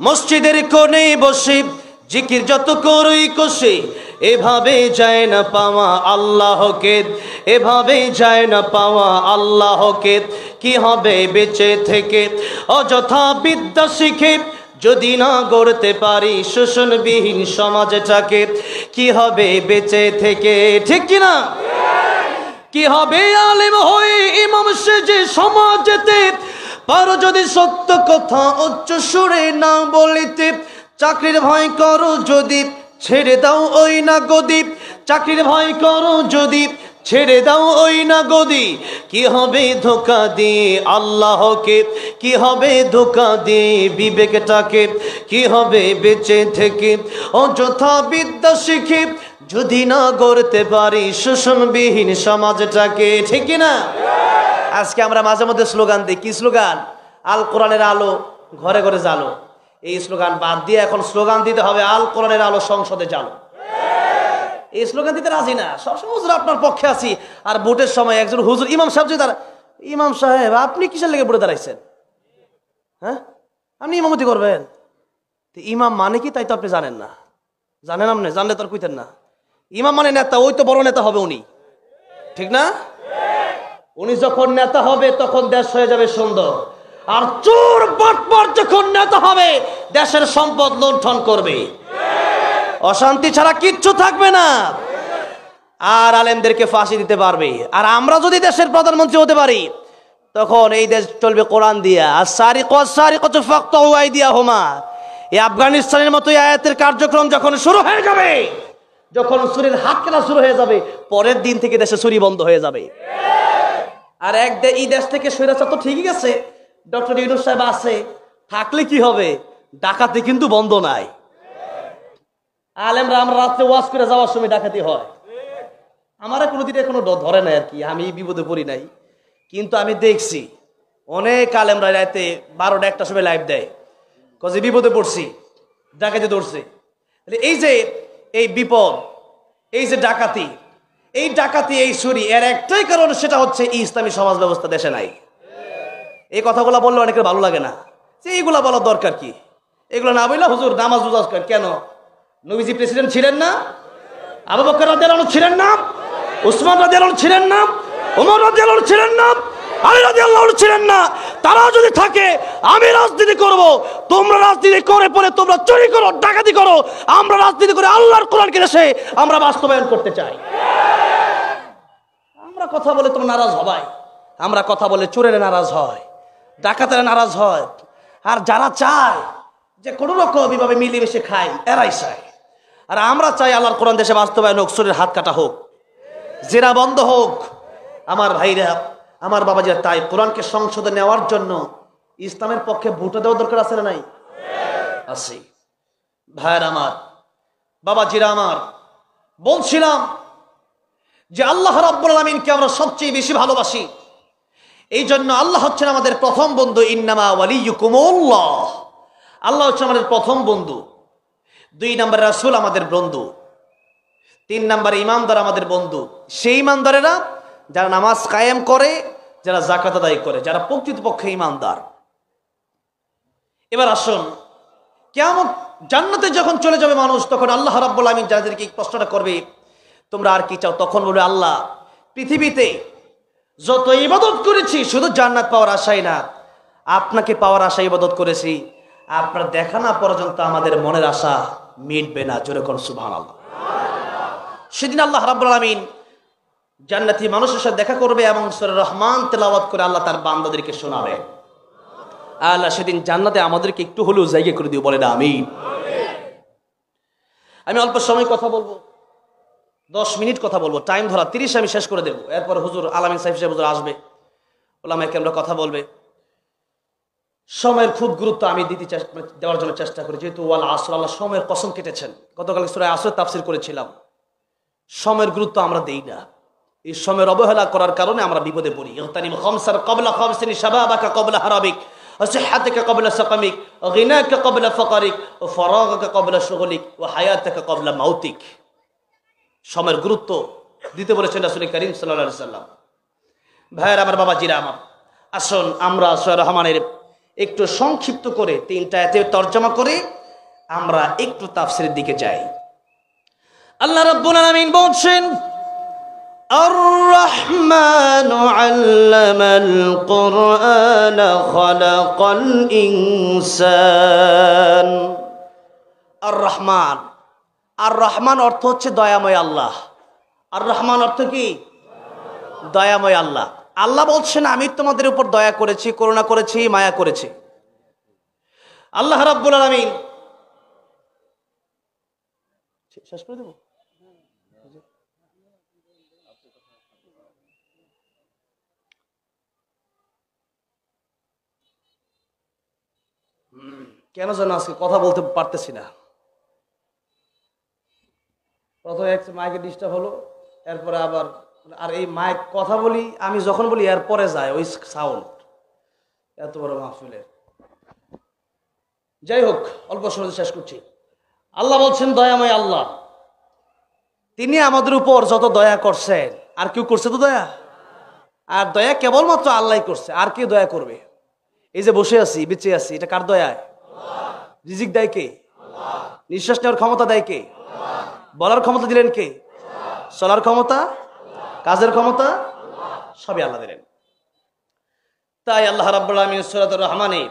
মসজিদের কোণে বসে জিকির যত করই কষে, এভাবে যায় না পাওয়া আল্লাহকে, এভাবে যায় না পাওয়া আল্লাহকে। কি হবে বেঁচে থেকে অযথা বিদ্যা শিখে, যদি না গড়তে পারি শোষণবিহীন সমাজটাকে? কি হবে বেঁচে থেকে, ঠিক কিনা? কি হবে আলেম হয়ে ইমাম সেজে সমাজেতে, পারো যদি সত্য কথা উচ্চ সুরে না বলিতে? চাকরির ভয় করো যদি ছেড়ে দাও ওই না গদি, চাকরির ভয় করো যদি ছেড়ে দাও ওই না গদি। কি হবে ধোঁকা দিয়ে আল্লাহকে, কি হবে ধোঁকা দিয়ে বিবেকটাকে? কি হবে বেঁচে থেকে অযথা বিদ্যা শিখে, যদি না গড়তে পারি শোষণবিহীন সমাজটাকে, ঠিক না? আজকে আমরা মাঝে মধ্যে স্লোগান দিই, কি স্লোগান? আল কোরআনের আলো ঘরে ঘরে জ্বালো। এই স্লোগান বাদ দিয়ে এখন স্লোগান দিতে হবে আল কোরআনের আলো সংসদে জ্বালো। এই স্লোগান দিতে রাজি না, সবসময় হুজুর আপনার পক্ষে আছি, আর ভোটের সময় একজন হুজুর ইমাম সাহেব যে তারা, ইমাম সাহেব আপনি কিসের লেগে ভোটে দাঁড়াইছেন? হ্যাঁ, আপনি ইমামতি করবেন? ইমাম মানে কি তাই তো আপনি জানেন না। জানেন আপনি? জানলে তো আর কইতেন না। ইমাম মানে নেতা, ওই তো বড় নেতা হবে উনি, ঠিক না? উনি যখন নেতা হবে তখন দেশ হয়ে যাবে সুন্দর, আর চোর বাটপার যখন নেতা হবে দেশের সম্পদ লুণ্ঠন করবে, অশান্তি ছাড়া কিচ্ছু থাকবে না, আর আলেমদেরকে ফাঁসি দিতে পারবে। আর আমরা যদি দেশের প্রধানমন্ত্রী হতে পারি তখন এই দেশ চলবে কোরআন দিয়া। আর সারিকাতু ফাকতাউ আইদিয়াহুমা, এই আফগানিস্তানের মতো আয়াতের কার্যক্রম যখন শুরু হয়ে যাবে, যখন ছুরির হাত কাটা শুরু হয়ে যাবে, পরের দিন থেকে দেশে ছুরি বন্ধ হয়ে যাবে। আর এই দেশ থেকে স্বৈরাচার তো ঠিকই আছে, ডক্টর ইউনূস সাহেব আছে, থাকলে কি হবে? ডাকাতি কিন্তু বন্ধ নাই। আলেমরা আমরা রাত্রে ওয়াজ করে যাওয়ার সময় ডাকাতি হয়, আমার কোনোদিন কোনো ধরে নাই আর কি, আমি বিপদে পড়ি নাই। কিন্তু আমি দেখছি অনেক আলেমরা রাতে 12টা 1টার সময় লাইভ দেয়, কজে বিপদে পড়ছি, ডাকাতি ধরছে। এই যে এই বিপদ, এই যে ডাকাতি, এই ডাকাতি, এই চুরি, এর একটাই কারণ, সেটা হচ্ছে ইসলামী সমাজ ব্যবস্থা দেশে নাই। এই কথাগুলো বললে অনেকের ভালো লাগে না, যে এইগুলা বলার দরকার কি? এগুলো না বললে হুজুর নামাজ রোজা কেন? নবীজি প্রেসিডেন্ট ছিলেন না? আবু বকর রাদিয়াল্লাহু আনহু ছিলেন না? উসমান রাদিয়াল্লাহু আনহু ছিলেন না? ওমর রাদিয়াল্লাহু আনহু ছিলেন না? আলী রাদিয়াল্লাহু আনহু ছিলেন না? তারা যদি থাকে, আমি রাজনীতি করব, তোমরা রাজনীতি করে পরে তোমরা চুরি করো, ডাকাতি করো, আমরা রাজনীতি করে আল্লাহর কোরআনকে দেশে আমরা বাস্তবায়ন করতে চাই। আমরা কথা বলে তোমরা নারাজ হবাই, আমরা কথা বলে চোরেরা নারাজ হয়, ডাকাতেরা নারাজ হয়, আর যারা চায় যে কোনো রকম এভাবে মিলেমিশে খাই, এরাই চায়। আর আমরা চাই আল্লাহর কোরআন দেশে বাস্তবায়ন হোক, চোরের হাত কাটা হোক, জেনা বন্ধ হোক। আমার ভাইরা, আমার বাবাজিরা, তাই কোরআনকে সংসদে নেওয়ার জন্য ইসলামের পক্ষে ভোট দেওয়া দরকার আছে না নাই? আছে। ভাইরা আমার, বাবাজিরা আমার, বলছিলাম যে আল্লাহ রাব্বুল আলামিনকে আমরা সবচেয়ে বেশি ভালোবাসি। এই জন্য আল্লাহ হচ্ছেন আমাদের প্রথম বন্ধু। ইন্নামা ওয়ালিয়ুকুমুল্লাহ, আল্লাহ হচ্ছেন আমাদের প্রথম বন্ধু। 2 নম্বরে রাসূল আমাদের বন্ধু। 3 নম্বরে ইমানদার আমাদের বন্ধু। সেই ইমানদারেরা যারা নামাজ কায়েম করে, যারা যাকাত আদায় করে, যারা প্রকৃতপক্ষে ঈমানদার। এবার আসুন, কিয়ামত জান্নাতে যখন চলে যাবে মানুষ, তখন আল্লাহ রাব্বুল আমিন যাদেরকে এই প্রশ্নটা করবে, তোমরা আর কি চাও? তখন বলবে, আল্লাহ, পৃথিবীতে যত ইবাদত করেছি শুধু জান্নাত পাওয়ার আশাই না, আপনাকে পাওয়ার আশা ইবাদত করেছি, আপনার দেখা না পর্যন্ত আমাদের মনের আশা মিটবে না। জোরে কোন সুবহানাল্লাহ। সেদিন আল্লাহ রাব্বুল আমিন জান্নাতি মানুষের সাথে দেখা করবে এবং সূরা রহমান তেলাওয়াত করে আল্লাহ তার বান্দাদেরকে শোনাবে। আল্লাহ সেদিন জান্নাতে আমাদেরকে একটু হলেও জায়গা করে দিও, বলে না আমিন। আমি অল্প সময় কথা বলবো, 10 মিনিট কথা বলবো, টাইম ধরা 30 আমি শেষ করে দেবো। এরপর হুজুর আলামিন সাহেব হুজুর আসবে, ওলামায়ে কেরামরা কথা বলবে। সময়ের খুব গুরুত্ব আমি দেওয়ার জন্য চেষ্টা করি, যেহেতু ওয়াল আসর, আল্লাহ সময়ের কসম কেটেছেন। গতকাল সূরা আসর তাফসীর করেছিলাম। সময়ের গুরুত্ব আমরা দেই না, এই সময়ের অবহেলা করার কারণে আমরা বিপদে পড়ি। ইগতানিম খামসার ক্বাবলা খামসিন, শাবাবাকা ক্বাবলা হারাবিক, সিহহাতাকা ক্বাবলা সাকামিক, গিনাকা ক্বাবলা ফাকারিক, ফারাগাকা ক্বাবলা শুগলিক, ওয়া হায়াতাকা ক্বাবলা মাউতিক। সময়ের গুরুত্ব দিতে বলেছেন রাসূল করিম সাল্লাল্লাহু আলাইহি সাল্লাম। ভাইয়ের আমার, বাবাজিরা আমার, আসুন আমরা সূরা রহমানের একটু সংক্ষিপ্ত করে 3টা আয়াতে তরজমা করে আমরা একটু তাফসীরের দিকে যাই। আল্লাহ রাব্বুল আলামিন বলছেন, আর-রাহমানু আল্লামাল কুরআনা খালাকাল ইনসান। আর-রাহমান, আর-রাহমান অর্থ হচ্ছে দয়াময় আল্লাহ। আর-রাহমান অর্থ কি? দয়াময় আল্লাহ। আল্লাহ বলছেন, আমি তোমাদের উপর দয়া করেছি, করুণা করেছি, মায়া করেছি। আল্লাহ রাব্বুল আলামিন শেষ করে দেব। কেন যেন আজকে কথা বলতে পারতেছি না। প্রথমে এক মাইকে ডিস্টার্ব হলো, এরপরে আবার, আর এই মাইক কথা বলি আমি যখন বলি এরপরে যায় ওই সাউন্ড, এত বড় মাহফিলের। যাই হোক, অল্প সময় শেষ করছি। আল্লাহ বলছেন দয়াময় আল্লাহ, তিনি আমাদের উপর যত দয়া করছেন, আর কেউ করছে তো দয়া? আর দয়া কেবলমাত্র আল্লাহই করছে, আর কে দয়া করবে? এই যে বসে আছি, বেঁচে আছি, এটা কার দয়ায়? রিজিক দেয় কে? নিঃশ্বাস নেওয়ার ক্ষমতা দেয় কে? বলার ক্ষমতা দিলেন কে? চলার ক্ষমতা, কাজের ক্ষমতা সবই আল্লাহ দিলেন। তাই আল্লাহ রাব্বুল আলামিন সূরাতুর রহমানে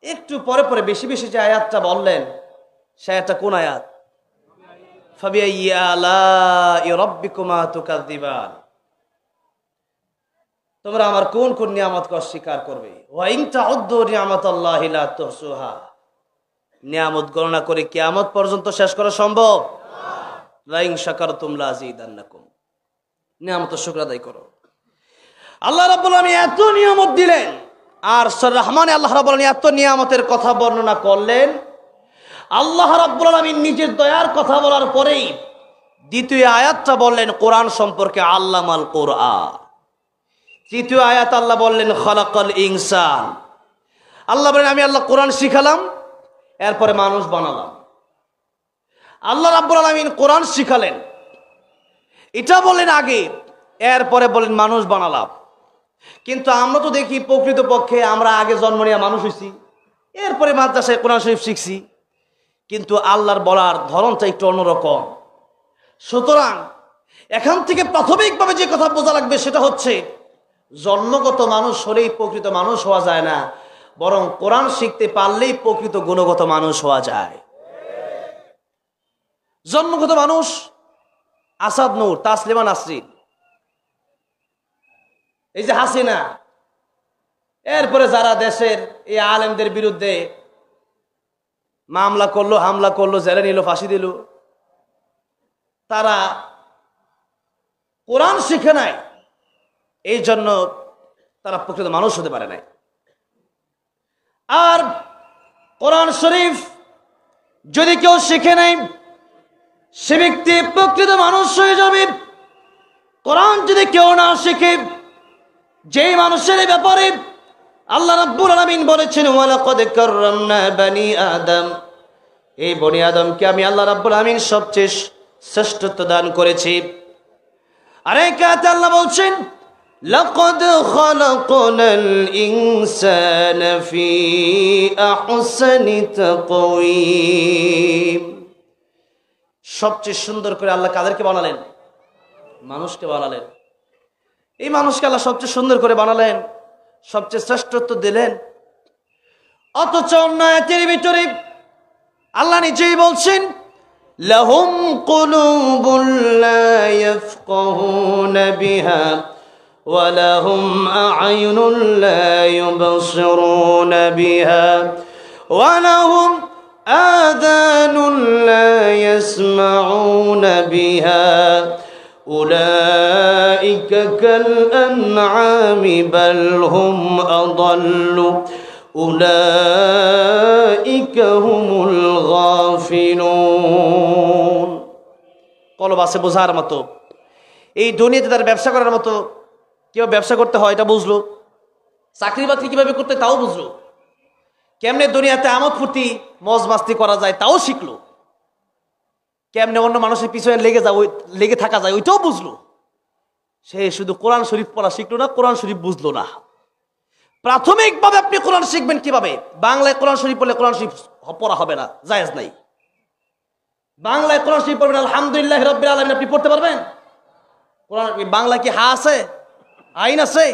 একটু পরে পরে বেশি বেশি যে আয়াতটা বললেন, সে আয়াতটা কোন আয়াত? ফাবিআইয়ি আলাই রাব্বিকুমা তুকাযযিবান। তোমরা আমার কোন কোন নিয়ামতকে অস্বীকার করবে? ওয়া ইন তাউদ্দু নিয়ামাতাল্লাহি লা তুহসুহা। নিয়ামত গণনা করে কিয়ামত পর্যন্ত শেষ করা সম্ভব? লা ইন শাকারতুম লাযিদান্নাকুম। নিয়ামতের শুকর আদায় করো। আল্লাহ রাব্বুল আলামিন এত নিয়ামত দিলেন, আর সূরা রহমানে আল্লাহ রাব্বুল আলামিন এত নিয়ামতের কথা বর্ণনা করলেন। আল্লাহ রাব্বুল আলামিন নিজের দয়ার কথা বলার পরেই দ্বিতীয় আয়াতটা বললেন কোরআন সম্পর্কে, আল্লামাল কোরআন। তৃতীয় আয়াত আল্লাহ বললেন খালাকাল ইনসান। আল্লাহ বলেন, আমি আল্লাহ কোরআন শিখালাম, এরপরে মানুষ বানালাম। আল্লাহ রাব্বুল আলামিন কোরআন শিখালেন, এটা বললেন আগে, এরপরে বলেন মানুষ বানালাম। কিন্তু আমরা তো দেখি প্রকৃতপক্ষে আমরা আগে জন্ম নিয়ে মানুষ হইছি, এরপরে মাদ্রাসায় কোরআন শরীফ শিখছি। কিন্তু আল্লাহর বলার ধরনটা একটু অন্যরকম। সুতরাং এখান থেকে প্রাথমিকভাবে যে কথা বোঝা লাগবে সেটা হচ্ছে, জন্মগত মানুষ হলেই প্রকৃত মানুষ হওয়া যায় না, বরং কোরআন শিখতে পারলেই প্রকৃত গুণগত মানুষ হওয়া যায়। জন্মগত মানুষ আসাদ নূর, তাসলিমা নাসরিন, এই যে হাসিনা, এরপরে যারা দেশের এই আলেমদের বিরুদ্ধে মামলা করলো, হামলা করলো, জেলে নিল, ফাঁসি দিল, তারা কোরআন শিখে নাই, এই জন্য তারা প্রকৃত মানুষ হতে পারে নাই। আর কোরআন শরীফ যদি কেউ শিখে নাই, সে ব্যক্তি প্রকৃত মানুষ হয়ে যাবে। কোরআন যদি কেউ না শিখে, যেই মানুষের ব্যাপারে আল্লাহ রাব্বুল আলামিন বলেছেন ওয়ালাকাদ কাররামনা বানি আদম, এই বনি আদমকে আমি আল্লাহ রাব্বুল আলামিন সবচেয়ে শ্রেষ্ঠত্ব দান করেছি। আরেক আয়াতে আল্লাহ বলছেন লাকাদ খালাকনাল ইনসানা ফি আহসানি তাকওয়িম। সবচেয়ে সুন্দর করে আল্লাহ কাদেরকে বানালেন? মানুষকে বানালেন। এই মানুষকে আল্লাহ সবচেয়ে সুন্দর করে বানালেন, সবচেয়ে শ্রেষ্ঠত্ব দিলেন। অথচ অন্য আয়াতের ভিতরে আল্লাহ নিজেই বলছেন লাহুম কুলুবুন লা ইয়াফকাহুনা বিহা ওয়া লাহুম আ'য়ুনুন লা ইউবসিরুনা বিহা ওয়া লাহুম আযানুন লা ইয়াসমাউনা বিহা উলাইকা কাল আন'আমি বাল হুম আযাল্লু উলাইকা হুমুল গাফিলুন। কলব আছে বোঝার মতো, এই দুনিয়াতে তার ব্যবসা করার মতো, কিভাবে ব্যবসা করতে হয় এটা বুঝলো, চাকরি বাকরি কিভাবে করতে তাও বুঝলো, কেমনে দুনিয়াতে আমোদ ফুর্তি মজ মাস্তি করা যায় তাও শিখলো, কেমনে অন্য মানুষের পিছনে লেগে থাকা যায় ওইটাও বুঝলো। সে শুধু কোরআন শরীফ পড়া শিখলো না, কোরআন শরীফ বুঝলো না। প্রাথমিকভাবে আপনি কোরআন শিখবেন কিভাবে? বাংলায় কোরআন শরীফ পড়লে কোরআন শরীফ পড়া হবে না, জায়েজ নাই। বাংলায় কোরআন শরীফ পড়বেন আলহামদুলিল্লাহ রাব্বিল আলামিন, আপনি পড়তে পারবেন? কোরআন বাংলা কি হা আছে, আইন আছে?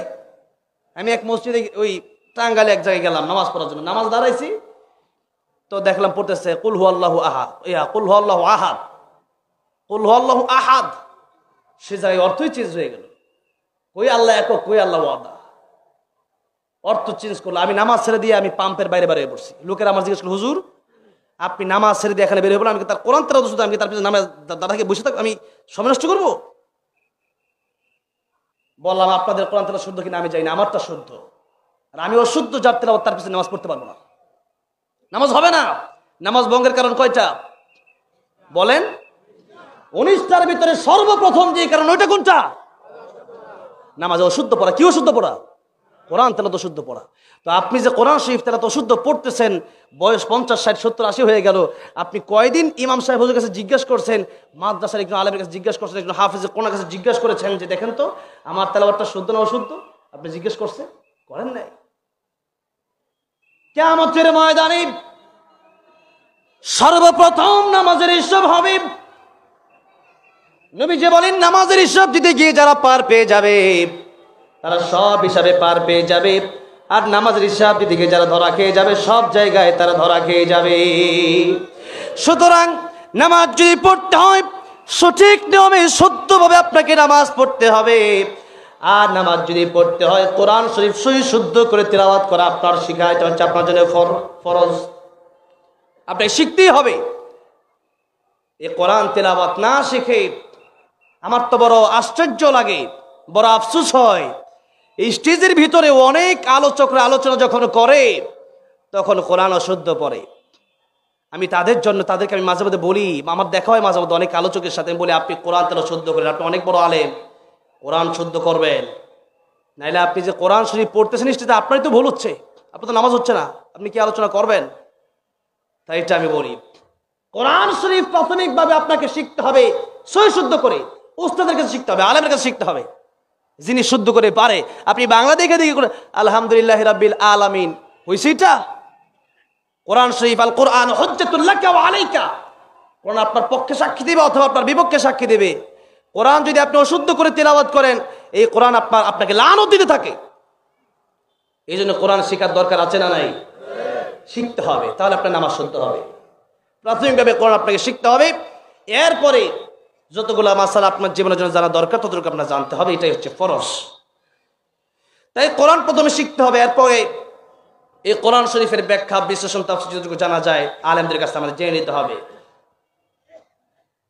আমি এক মসজিদে ওই টাঙ্গালে এক জায়গায় গেলাম নামাজ পড়ার জন্য, নামাজ দাঁড়াইছি তো দেখলাম পড়তেছে কুল হু আল্লাহু আহাদ, কুল হু আল্লাহু আহাদ, কুল হু আল্লাহু আহাদ। সে জায়গায় অর্থই চেঞ্জ হয়ে গেল, কই আল্লাহ একক, কই আল্লাহ ওয়াদা, অর্থ চেঞ্জ করলো। আমি নামাজ ছেড়ে দিয়ে আমি পাম্পের বাইরে বেরিয়ে পড়ছি। লোকেরা আমার জিজ্ঞেস করলো হুজুর আপনি নামাজ ছেড়ে দিয়ে এখানে বেরিয়ে পড়লেন, আমি তার কোরআন তেলাওয়াত শুধু, আমি তার পিছনে নামাজ দাদাকে বসে থাক, আমি সময় নষ্ট করবো? বললাম আপনাদের কোরআন তেলাওয়াত শুদ্ধ কিনা আমি জানি না, আমারটা শুদ্ধ, আর আমি অশুদ্ধ যার তেলাওয়াত তার পিছনে নামাজ পড়তে পারবো না, নামাজ হবে না। নামাজ ভঙ্গের কারণ কয়টা বলেন? 19টার ভিতরে সর্বপ্রথম যে কারণ ওইটা কোনটা? নামাজ অশুদ্ধ পড়া। কি অশুদ্ধ পড়া? কোরআন তেলাওয়াত অশুদ্ধ পড়া। তো আপনি যে কোরআন শরীফ তেলাওয়াত অশুদ্ধ পড়তেছেন, বয়স 50, 60, 70, 80 হয়ে গেল, আপনি কয়দিন ইমাম সাহেব হুজুরের কাছে জিজ্ঞাসা করছেন, মাদ্রাসার একজন আলেমের কাছে জিজ্ঞাসা করছেন, একজন হাফেজের কোন কাছে জিজ্ঞাসা করেছেন যে দেখেন তো আমার তেলাওয়াতটা শুদ্ধ না অশুদ্ধ? আপনি জিজ্ঞেস করছেন? করেন নাই। কিয়ামতের ময়দানে সর্বপ্রথম নামাজের হিসাব হবে। নবী যে বলেন নামাজের হিসাব দিতে গিয়ে যারা পার পেয়ে যাবে তারা সব হিসাবে পার পেয়ে যাবে, আর নামাজের হিসাব দিতে গিয়ে যারা ধরা খেয়ে যাবে সব জায়গায় তারা ধরা খেয়ে যাবে। সুতরাং নামাজ যদি পড়তে হয় সঠিক নিয়মে শুদ্ধভাবে আপনাকে নামাজ পড়তে হবে। আর নামাজ যদি পড়তে হয় কোরআন শরীফ সহি শুদ্ধ করে তিলাওয়াত করা আপনার শিখা, এটা হচ্ছে আপনার জন্য ফরজ, আপনি শিখতেই হবে। এই কোরআন তিলাওয়াত না শিখে আমার তো বড় আশ্চর্য লাগে, বড় আফসোস হয়, এই স্টেজের ভিতরে অনেক আলোচকরা আলোচনা যখন করে তখন কোরআন অশুদ্ধ পড়ে। আমি তাদের জন্য তাদেরকে আমি মাঝে মধ্যে বলি, আমার দেখা হয় মাঝে মধ্যে অনেক আলোচকের সাথে, বলি আপনি কোরআন তেলাওয়াত শুদ্ধ করেন, আপনি অনেক বড় আলেম, কোরআন শুদ্ধ করবেন, নাইলে আপনি যে কোরআন শরীফ পড়তেছেন স্টেজে আপনারই তো ভুল হচ্ছে, আপনার তো নামাজ হচ্ছে না, আপনি কি আলোচনা করবেন? তাই এটা আমি বলি কোরআন শরীফ প্রাথমিকভাবে আপনাকে শিখতে হবে সহি শুদ্ধ করে, উস্তাদের কাছে শিখতে হবে, আলেমের কাছে শিখতে হবে, যিনি শুদ্ধ করে পারে। আপনি বাংলা দেখে দেখে করে আলহামদুলিল্লাহ রাব্বিল আলামিন হইছে এটা? কোরআন শরীফ আল কোরআন হুজ্জাতুল লাকা ওয়া আলাইকা, কোরআন আপনার পক্ষে সাক্ষী দেবে অথবা আপনার বিপক্ষে সাক্ষী দেবে। কোরআন যদি আপনি অশুদ্ধ করে তেলাওয়াত করেন এই কোরআন আপনাকে লানত দিতে থাকে। এই জন্য কোরআন শেখার দরকার আছে না নাই? শিখতে হবে, তাহলে আপনার নামাজ শুদ্ধ হবে। প্রাথমিকভাবে কোরআন আপনাকে শিখতে হবে, এরপরে যতগুলো মাসালা আপনার জীবনের জন্য জানা দরকার ততটুকু আপনার জানতে হবে, এটাই হচ্ছে ফরজ। তাই কোরআন প্রথমে শিখতে হবে, এরপরে এই কোরআন শরীফের ব্যাখ্যা বিশ্লেষণ তাফসীর যতটুকু জানা যায় আলেমদের কাছে আমাদের জেনে নিতে হবে।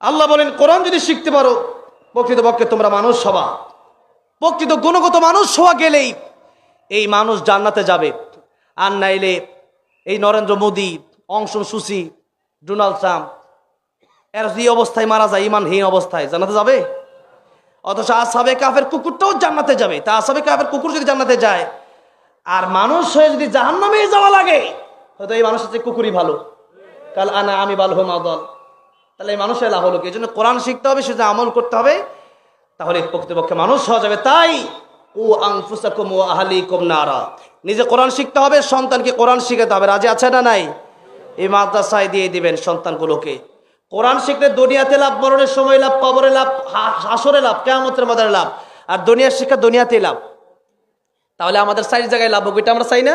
আল্লাহ বলেন কোরআন যদি শিখতে পারো প্রকৃতপক্ষে তোমরা মানুষ হবা, প্রকৃত গুণগত মানুষ হওয়া গেলেই এই মানুষ জান্নাতে যাবে। আর নাইলে এই নরেন্দ্র মোদী, অং সান সুচি, ডোনাল্ড ট্রাম্প এর যে অবস্থায় মারা যায় ইমানহীন অবস্থায় জান্নাতে যাবে? অথচ আসহাবে কাফের কুকুরটাও জান্নাতে যাবে। তা আসহাবে কাফের কুকুর যদি জান্নাতে যায় আর মানুষ হয়ে যদি জাহান্নামে যাওয়া লাগে, হয়তো এই মানুষের চেয়ে কুকুরই ভালো, কাল আনা আমি ভালো মাদল, তাহলে এই মানুষের লাভ হলো কি? এই জন্য কোরআন শিখতে হবে, সেটা আমল করতে হবে, তাহলে প্রকৃতপক্ষে মানুষ হওয়া যাবে। তাই ও আনফুসাকুম ওয়া আহলিকুম নারা, নিজে কোরআন শিখতে হবে, সন্তানকে কোরআন শিখাতে হবে। রাজি আছে না নাই? এই মাদ্রাসায় দিয়ে দিবেন সন্তানগুলোকে। কোরআন শিখলে দুনিয়াতে লাভ, মরণের সময় লাভ, কবরে লাভ, হাসরে লাভ, কিয়ামতের ময়দানে লাভ। আর দুনিয়ার শিক্ষা দুনিয়াতেই লাভ। তাহলে আমাদের 4 জায়গায় লাভ হবে, এটা আমরা চাই না?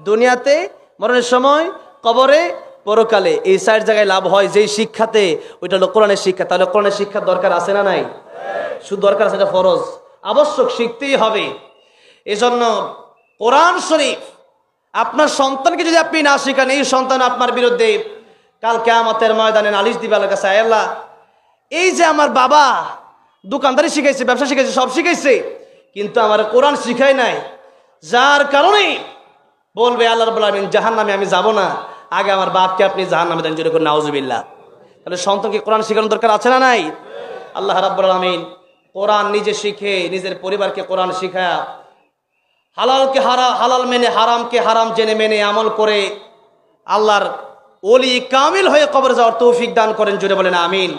দুনিয়াতে, মরণের সময়, কবরে, পরকালে, এই 4 জায়গায় লাভ হয় যেই শিক্ষাতে, ওইটা হলো কোরআনের শিক্ষা। তাহলে কোরআনের শিক্ষার দরকার আছে না নাই? শুধু দরকার আছে, এটা ফরজ, আবশ্যক, শিখতেই হবে। এজন্য কোরআন শরীফ আপনার সন্তানকে যদি আপনি না শিখান, এই সন্তান আপনার বিরুদ্ধে কাল কিয়ামতের ময়দানে নালিশ দিবে আল্লাহর কাছে। আল্লাহ, এই যে আমার বাবা দোকানদারি শিখাইছে, ব্যবসা শিখাইছে, সব শিখাইছে, কিন্তু আমার কোরআন শিখায় নাই, যার কারণে বলবে আল্লাহ রাব্বুল আলামিন জাহান্নামে আমি যাব না, আগে আমার বাপকে আপনি জাহান্নামে দেন, জোরে করে নাউজুবিল্লাহ। তাহলে সন্তানকে কোরআন শেখানোর দরকার আছে না নাই? আল্লাহ রাব্বুল আলামিন কোরআন নিজে শিখে নিজের পরিবারকে কোরআন শিখায়, হালালকে হালাল মেনে, হারামকে হারাম জেনে মেনে আমল করে আল্লাহর ওলি কামিল হয়ে কবরে যাওয়ার তৌফিক দান করেন, জোরে বলেন আমিন।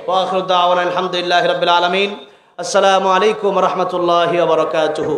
ওয়া আখিরু দাওয়ানা আলহামদুলিল্লাহি রাব্বিল আলামিন। আসসালামু আলাইকুম ওয়া রাহমাতুল্লাহি ওয়া বারাকাতুহু।